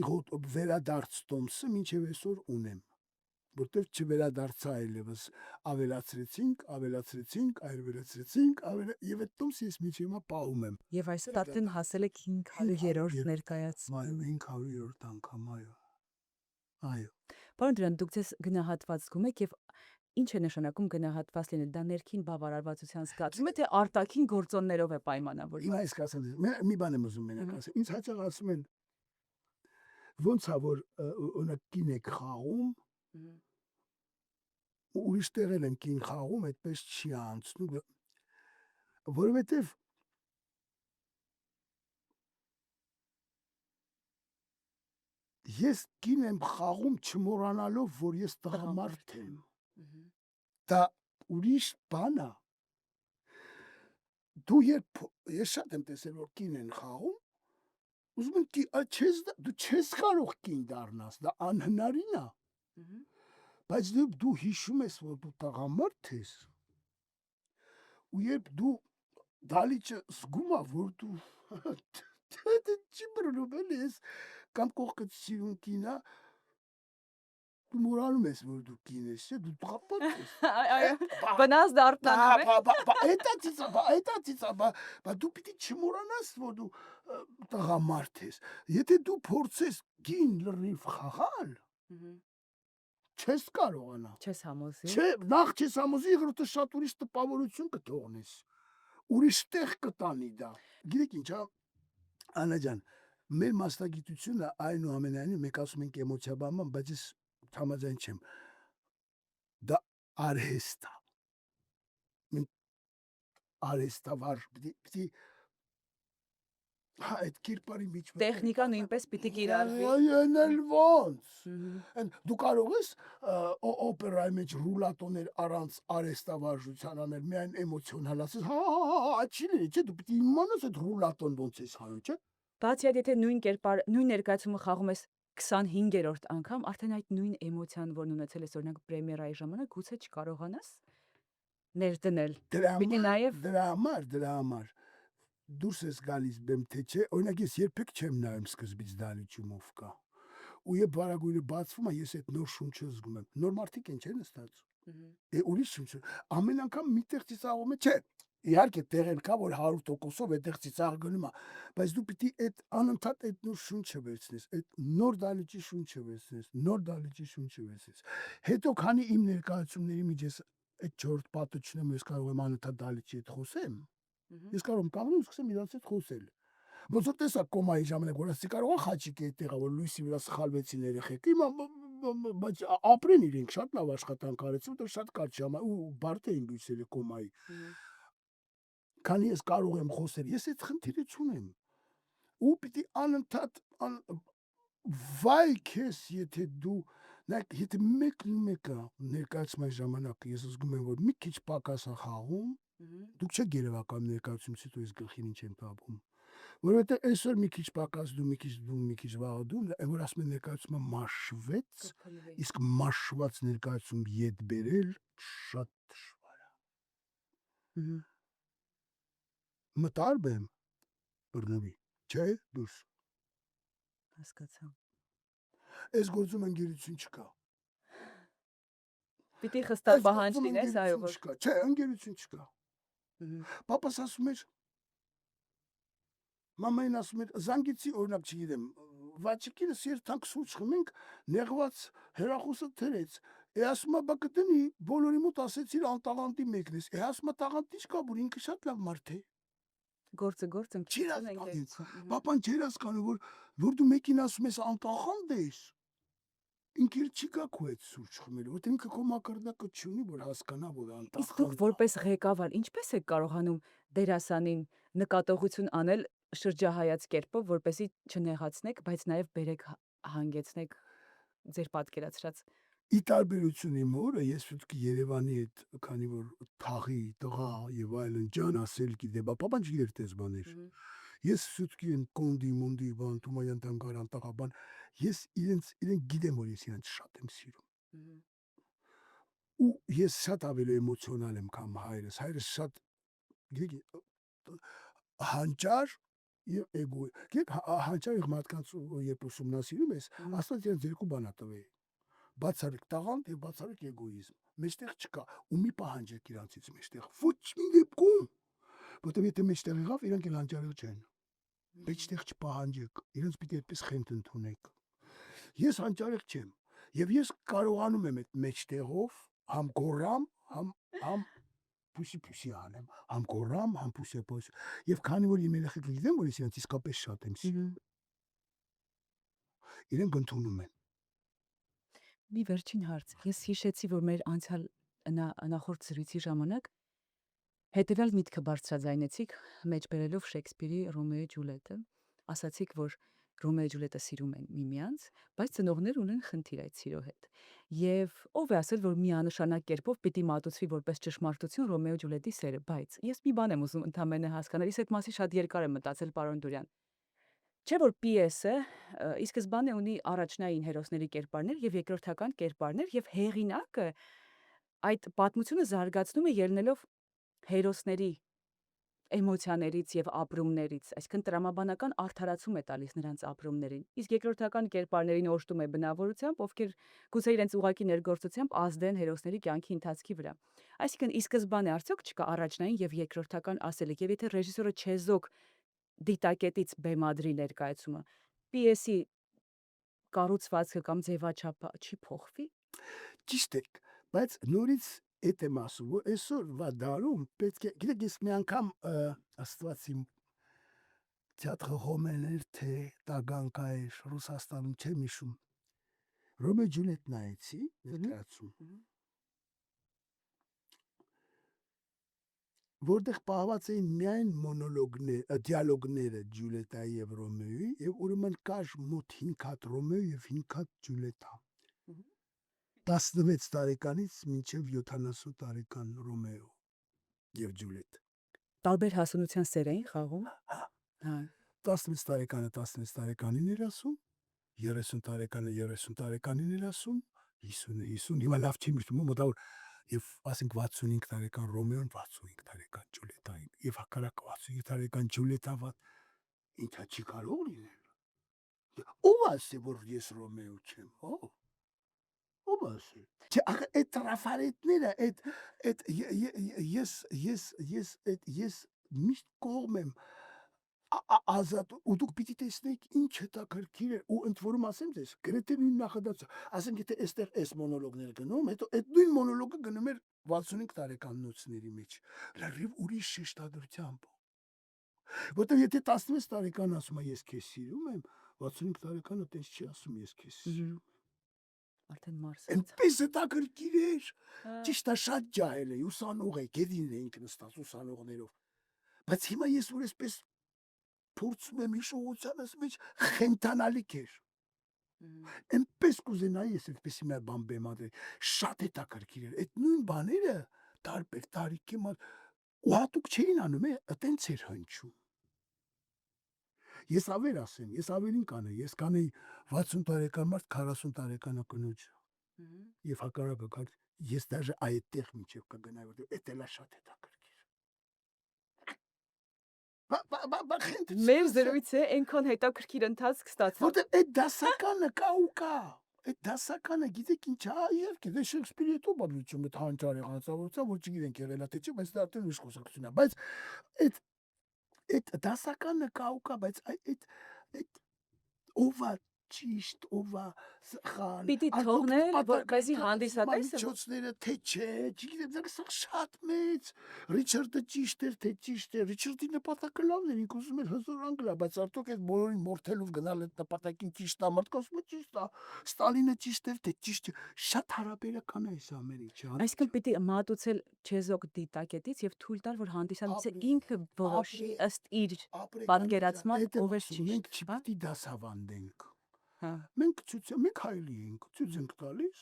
վերադարձ Տոմսը մինչեւ այսօր ունեմ որտեւ չվերադարձա այլևս ավելացրեցինք եւ այդ Տոմսը ես մինչեւ հիմա պահում եմ եւ այսօր արդեն հասել եք 500-րդ ներկայացում 500-րդ անգամ այո Պարոն Դրան դուք ձեզ գնահատված զգում եք եւ Ինչ է նշանակում գնահատված լինել, դա ներքին բավարարվածության զգացում է, թե արտաքին գործոններով է պայմանավորված։ Հիմա ես կասեմ, մի բան եմ ուզում մենակ ասել։ Ինձ հաճախ ասում են ոնց է որ օրինակ կին եք խաղում ուրիշ տեղել են կին խաղում, այդպես չի անցնում, որովհետև ես կին եմ խաղում չմոռանալով, որ ես տղամարդ եմ։ Դա ուրիշ բան է։ Դու ես շատ եմ տեսել, որ կին են խաղում, ուզում են դու չես կարող կին դառնաս, դա անհնարին է։ Բայց դու հիշում ես, որ դու տղամարդ ես, ու երբ դու դալիճը զգում է, որ դու չի բրոնում էլ ես, կամ կողքդ սիրուն կին է, դու մորանում ես, որ դու կին ես, դու տղամարդ ես։ Բնաս դառնանում է։ Դու պիտի չմոռանաս, որ դու տղամարդ ես։ Եթե դու փորձես կին լրիվ խաղալ, չես կարողանա։ Չես համոզի։ Նախ չես համոզի, երկրորդը շատ ուրիշ տպավորություն կթողնես։ Ուրիշ տեղ կտանի դա։ Գիտեք ինչ, Աննա ջան, մեր մասնագիտությունը այնուամենայնիվ մենք ասում ենք էմոցիաբանման, բայց ես համաձայն չեմ։ Դա արհեստ է։ Արհեստավար պիտի Հա, այդ կերպարի մեջ Տեխնիկա նույնպես պիտի կիրառվի։ Այն էլ ոնց։ Մհմ։ Են դու կարող ես օպերայի մեջ ռուլատոներ առանց արեստավարժության անել, միայն էմոցիոնալ ասես, հա, չի լինի, չէ, դու պիտի իմանաս այդ ռուլատոն ոնց ես հանում, չէ։ Բացի այդ, եթե նույն ներկայացումը խաղում ես 25-րդ անգամ, արդեն այդ նույն էմոցիան, որն ունեցել ես օրինակ պրեմիերայի ժամանակ, գուցե չկարողանաս ներդնել։ Պիտի նաև Դրա համար դուրս ես գալիս բեմ թե չէ, օրինակ ես երբեք չեմ նայում սկզբից դալիճումով կա։ Ու երբ բարագույրը բացվում է, ես այդ նոր շունչը զգում եմ։ Նոր մարդիկ են չէ նստած։ Ուրիշ շունչ։ Ամեն անգամ միտեղ ծիծաղում է, չէ։ Իհարկե տեղեր կա, որ 100%-ով այդտեղ ծիծաղ գնում է, բայց դու պիտի այդ անընդհատ այդ նոր շունչը վերցնես, այդ նոր դալիճի շունչը վերցնես, նոր դալիճի շունչը վերցնես։ Հետո քանի իմ ներկայացումների մեջ ես այդ 4 պատը չունեմ, ես կարող եմ անընդհատ դալիճի հետ խոսեմ։ Ես կարող եմ կանգնել ու սկսեմ իրանց հետ խոսել։ Ոնց որ տեսակ կոմայի ժամանակ, որ ասի կարող է խաչիկի այդ տեղը, որ լույսի վրա սխալվեցին երեխեք։ Բայց ապրեն իրենք շատ լավ աշխատանք արեցին, որտեղ շատ կարճ ժամանակ ու բարդ էին լույսերը կոմայի։ Քանի ես կարող եմ խոսել, ես այդ խնդիրը չունեմ։ Ու պիտի անընդհատ վայ քեզ, եթե դու նայեք, եթե մեկը ներկայացման ժամանակ ես զգում եմ, որ մի քիչ պակաս է խաղում, դուք չեք երևակայում ներկայացումից հետո ես գլխին ինչ եմ տապում։ Որովհետև այսօր մի քիչ պակաս դու, մի քիչ դու, մի քիչ վաղ դու, այն որ ասում են ներկայացումը մաշվեց, իսկ մաշված ներկայացում ետ բերել շատ դժվար է։ Մտար բեմ բռնվի, չէ, դուրս։ հասկացա։ Այս գործում ընկերություն չկա։ Պիտի խստակ պահանջ լինես, այո, որ չկա, չէ, ընկերություն չկա։ Պապաս ասում էր, մամային ասում էր, զանգեցի օրինակ չգիտեմ, վաճիկինս երթանք սուրճ խմենք, նեղված հերախոսը թրեց։ Ասում է, բա կդնի, բոլորի մոտ ասեցիր անտաղանդի մեկն ես։ Ասում է, տաղանդ ինչ կա, որ ինքը շատ լավ մարդ է։ գործը Չէր ընկերություն հասկանում։ Պապան չէր հասկանում, որ դու մեկին ասում ես անտաղանդ ես։ Ինքեր չի գա քո հետ սուրճ խմելու, որտեղ ինքը քո մակարդակը չունի, որ հասկանա, որ անտաղանդ։ Իսկ դուք որպես ղեկավար ինչպես եք կարողանում դերասանին նկատողություն անել շրջահայաց կերպով, որպեսզի չնեղացնեք, բայց նաև բերեք հանգեցնեք ձեր պատկերացրած։ Ի տարբերություն իմ օրը, ես պետք է Երևանի այդ, քանի որ թաղի տղա եւ այլն ջան ասել գիտե, պապան չգիտեր տես բաներ։ Ես սուտքի են կոնդի մոնդի բան Թումայան տանգարան տղաբան, ես իրեն գիտեմ, որ ես իրանց շատ եմ սիրում։ Ու ես շատ ավելի էմոցիոնալ եմ, քան հայրս։ Հայրս շատ հանճար եւ էգո։ Գիտեք, հանճար մարդկանց երբ ուսումնասիրում ես, ասած իրենց երկու բան է տվել։ Բացառիկ տաղանդ եւ բացառիկ էգոիզմ։ Մեջտեղ չկա։ Ու մի պահանջեք իրանցից մեջտեղ։ Ոչ մի դեպքում։ Որտեւ եթե մեջտեղ եղավ, իրանք էլ հանճարեղ չեն։ Մեջտեղ չպահանջեք։ Իրենց պիտի այդպես խենթ ընդունեք։ Ես հանճարեղ չեմ։ Եվ ես կարողանում եմ այդ մեջտեղով համ գոռամ, համ փուսի անեմ, համ գոռամ, համ փուսի։ Եվ քանի որ իմ երեխեքը գիտեն, որ ես իրենց իսկապես շատ եմ սիրում, իրենք ընդունում են։ Մի վերջին հարց։ Ես հիշեցի, որ մեր անցյալ նախորդ զրույցի ժամանակ հետևյալ միտքը բարձրաձայնեցիք, մեջբերելով Շեքսպիրի Ռոմեո եւ Ջուլիետը, ասացիք, որ Ռոմեո եւ Ջուլիետը սիրում են միմյանց, բայց ծնողներ ունեն խնդիր այդ սիրո հետ։ Եվ ով է ասել, որ միանշանակ կերպով պիտի մատուցվի որպես ճշմարտություն Ռոմեո եւ Ջուլիետի սերը, բայց ես մի բան եմ ուզում ընդհանրապես հասկանալ, ես այդ մասի շատ երկար եմ մտածել, պարոն Դուրյան։ Չէ՞ որ պիեսը ի սկզբանե ունի առաջնային հերոսների կերպարներ եւ երկրորդական կերպարներ եւ հեղինակը այդ պատմությունը զարգացնում է ելնելով հերոսների էմոցիաներից եւ ապրումներից, այսինքն տրամաբանական արդարացում է տալիս նրանց ապրումներին։ Իսկ երկրորդական կերպարներին օժտում է բնավորությամբ, ովքեր գուցե իրենց ուղակի ներգործությամբ ազդեն հերոսների կյանքի ընթացքի վրա։ Այսինքն ի սկզբանե արդյոք չկա առաջնային եւ երկրորդական ասելիք, եւ եթե ռեժիսորը չեզոք դիտակետից բեմադրի ներկայացումը, պիեսի կառուցվածքը կամ ձևաչափը չի փոխվի։ Ճիշտ է, բայց նորից այդ եմ ասում, որ այսօրվա դարում պետք է, գիտեք, ես մի անգամ Աստված իմ թատրը Ռոմեներ թե Տագանկայր Ռուսաստանում չեմ հիշում։ Ռոմեո Ջուլիետ նայեցի, ներկայացում։ որտեղ պահված էին միայն մոնոլոգներ, դիալոգները Ջուլիետայի եւ Ռոմեոյի, եւ ուրեմն կար մոտ 5 հատ Ռոմեո եւ 5 հատ Ջուլիետա։ 16 տարեկանից մինչև 70 տարեկան Ռոմեո եւ Ջուլիետ։ Տարբեր հասունության սեր էին խաղում։ Հա։ 16 տարեկանը 16 տարեկանին էր ասում, 30 տարեկանը 30 տարեկանին էր ասում, 50-ը 50, հիմա լավ չի միշտ մոտավոր եւ ասենք 65 տարեկան Ռոմեոն 65 տարեկան Ջուլիետային եւ հակառակ 65 տարեկան Ջուլիետա ինքա չի կարող լինել։ Ո՞վ ասի որ ես Ռոմեո չեմ, ո՞վ։ Ո՞վ ասի։ Չէ, այդ տրաֆարետները, ես միշտ կողմ եմ ազատ ու դուք պիտի տեսնեք ինչ հետաքրքիր է ու ընդ որում ասեմ ձեզ գրեթե նույն նախադասը ասենք եթե այստեղ այս մոնոլոգները գնում հետո այդ նույն մոնոլոգը գնում էր 65 տարեկանոցների մեջ լրիվ ուրիշ շեշտադրությամբ որտեղ եթե 16 տարեկան ասում է ես քեզ սիրում եմ 65 տարեկանը տես չի ասում ես քեզ սիրում Արդեն Մարսից։ այնպես հետաքրքիր էր ճիշտ է շատ ջահել է ուսանող է գեդին էինք նստած ուսանողներով բայց հիմա ես որ այսպես փորձում եմ հիշողությանս մեջ խենթանալիք էր։ Այնպես կուզենայի ես այդպեսի մի բան բեմադրել, շատ հետաքրքիր էր։ Այդ նույն բաները տարբեր տարիքի ու հատուկ չէին անում, այտենց էր հնչում։ Ես ավեր ասեմ, ես ավերին կանեի, ես կանեի 60 տարեկան մարդ 40 տարեկան կնոջ։ Եվ հակառակը ես դաժե այդտեղ միջև կգնայի, որտեղ էդ էլա շատ հետաքրքիր։ Մեր զրույցը այնքան հետաքրքիր ընթացք ստացավ։ Որտեղ այդ դասականը կա ու կա։ Այդ դասականը գիտեք ինչ է, իհարկե, դե Շեքսպիրի հետ ո՞վ բավարարություն է հանճարի հանցավորության, որ չգիտենք եղել է թե չէ, բայց դա արդեն ուրիշ խոսակցություն է, բայց այդ դասականը կա ու կա, բայց այդ ով է ճիշտ, ով է սխալ, Պիտի թողնել, որպեսզի հանդիսատեսը միջոցները թե չէ, չգիտեմ, դա սա շատ մեծ։ Ռիչարդը ճիշտ էր, թե ճիշտ է։ Ռիչարդի նպատակը լավն էր, ինքը ուզում էր հզոր անգլա, բայց արդյոք այդ բոլորին մորթելով գնալ այդ նպատակին ճիշտ է, մարդը ասում է ճիշտ է։ Ստալինը ճիշտ էր, թե ճիշտ է։ Շատ հարաբերական է այս ամեն ինչը։ Այսինքն պիտի մատուցել չեզոք դիտակետից եւ թույլ տալ, որ հանդիսատեսը ինքը որոշի ըստ իր պատկերացման ով է ճիշտ։ Մենք չպիտի դասավանդենք։ Հա։ Մենք հայլի ենք, ցույց ենք տալիս։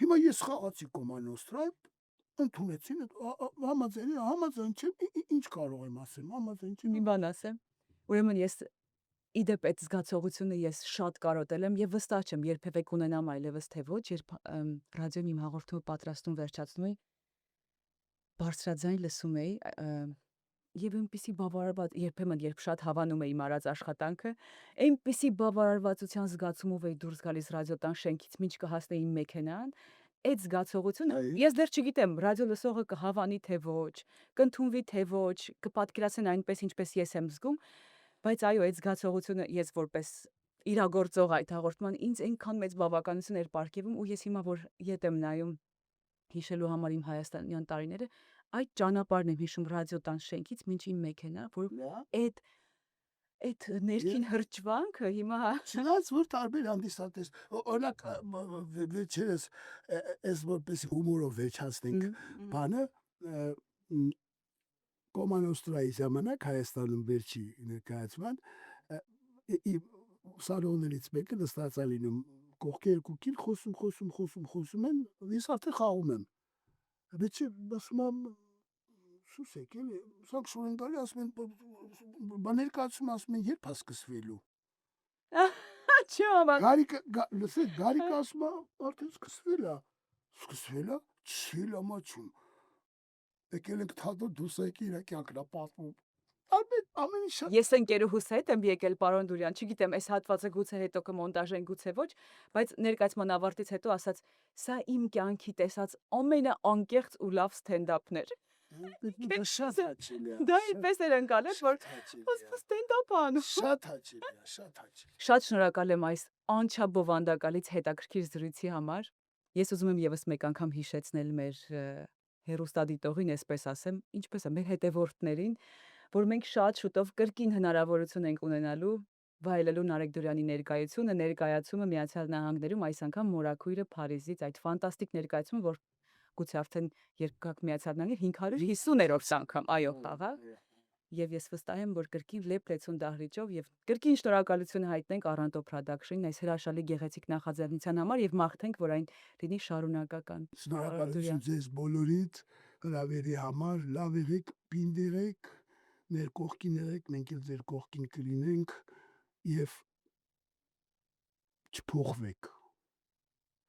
Հիմա ես խաղացի Կոմանոստրայ, ընդունեցին, համաձայն չեմ, ինչ կարող եմ ասել, համաձայն չեմ։ Մի բան ասեմ։ Ուրեմն ես իդեպ այդ զգացողությունը ես շատ կարոտել եմ եւ վստահ չեմ երբևէ կունենամ այլևս թե ոչ, երբ ռադիոյում իմ հաղորդումը պատրաստում վերջացնում էի, բարձրաձայն լսում էի եւ այնպիսի բավարարված երբեմն երբ շատ հավանում էի մարած աշխատանքը, այնպիսի բավարարվածության զգացումով էի դուրս գալիս ռադիոտան շենքից, մինչ կհասնեի իմ մեքենան, այդ զգացողությունը ես դեռ չգիտեմ, ռադիո լսողը կհավանի թե ոչ, կընդունվի թե ոչ, կպատկերացնեն այնպես ինչպես ես եմ զգում, բայց այո, այդ զգացողությունը ես որպես իրագործող այդ հաղորդման ինձ այնքան մեծ բավականություն էր պարգևում ու ես հիմա որ ետ եմ նայում հիշելու համար իմ հայաստանյան տարիները, այդ ճանապարհն եմ հիշում ռադիոտան շենքից մինչ իմ մեքենա, որ այդ ներքին հրճվանքը հիմա չնայած որ տարբեր հանդիսատես օրինակ վերջերս այս որպես հումորով վերջացնենք բանը Կոմանոստրայի ժամանակ Հայաստանում վերջի ներկայացման սալոններից մեկը նստած է լինում կողքի երկուքին խոսում են ես արդեն խաղում եմ բայց ասում եմ սուսեք էլի սանք շուրենտալի ասում են բաներկացում ասում են երբ է սկսվելու լսեք Գարիկը ասում է արդեն սկսվել է չի լամաչում եկել ենք թադո դուս եկի իրա կյանքն է պատմում ամեն ինչ շատ ես ընկերուհուս հետ եմ եկել պարոն Դուրյան, չգիտեմ, այս հատվածը գուցե հետո կմոնտաժեն, գուցե ոչ, բայց ներկայացման ավարտից հետո ասաց, սա իմ կյանքի տեսած ամենաանկեղծ ու լավ ստենդափն էր։ Շատ հաճելի է։ Դա այդպես էր ընկալել, որ ստենդափ անում։ Շատ հաճելի է, շատ հաճելի։ Շատ շնորհակալ եմ այս անչափովանդակալից հետաքրքիր զրույցի համար։ Ես ուզում եմ եւս մեկ անգամ հիշեցնել մեր հեռուստադիտողին, այսպես ասեմ, ինչպես է, մեր հետևորդներին, որ մենք շատ շուտով կրկին հնարավորություն ենք ունենալու վայելելու Նարեկ Դուրյանի ներկայացումը Միացյալ Նահանգներում, այս անգամ մորաքույրը Փարիզից, այդ ֆանտաստիկ ներկայացումը, որ գուցե արդեն երկակ միացյալ նահանգներ 550-րդ անգամ այո խաղա։ Եվ ես վստահ եմ, որ կրկին լեփ-լեցուն դահլիճով եւ կրկին շնորհակալություն հայտնենք Առանտո Production-ին այս հրաշալի գեղեցիկ նախաձեռնության համար եւ մաղթենք, որ այն լինի շարունակական։ Շնորհակալություն ձեզ բոլորիդ հրավերի համար, լավ եղեք, պինդ եղեք, մեր կողքին եղեք, մենք էլ ձեր կողքին կլինենք եւ չփոխվեք։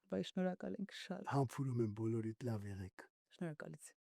Բայց շնորհակալ ենք շատ։ Համբուրում եմ բոլորիդ, լավ եղեք։ Շնորհակալություն։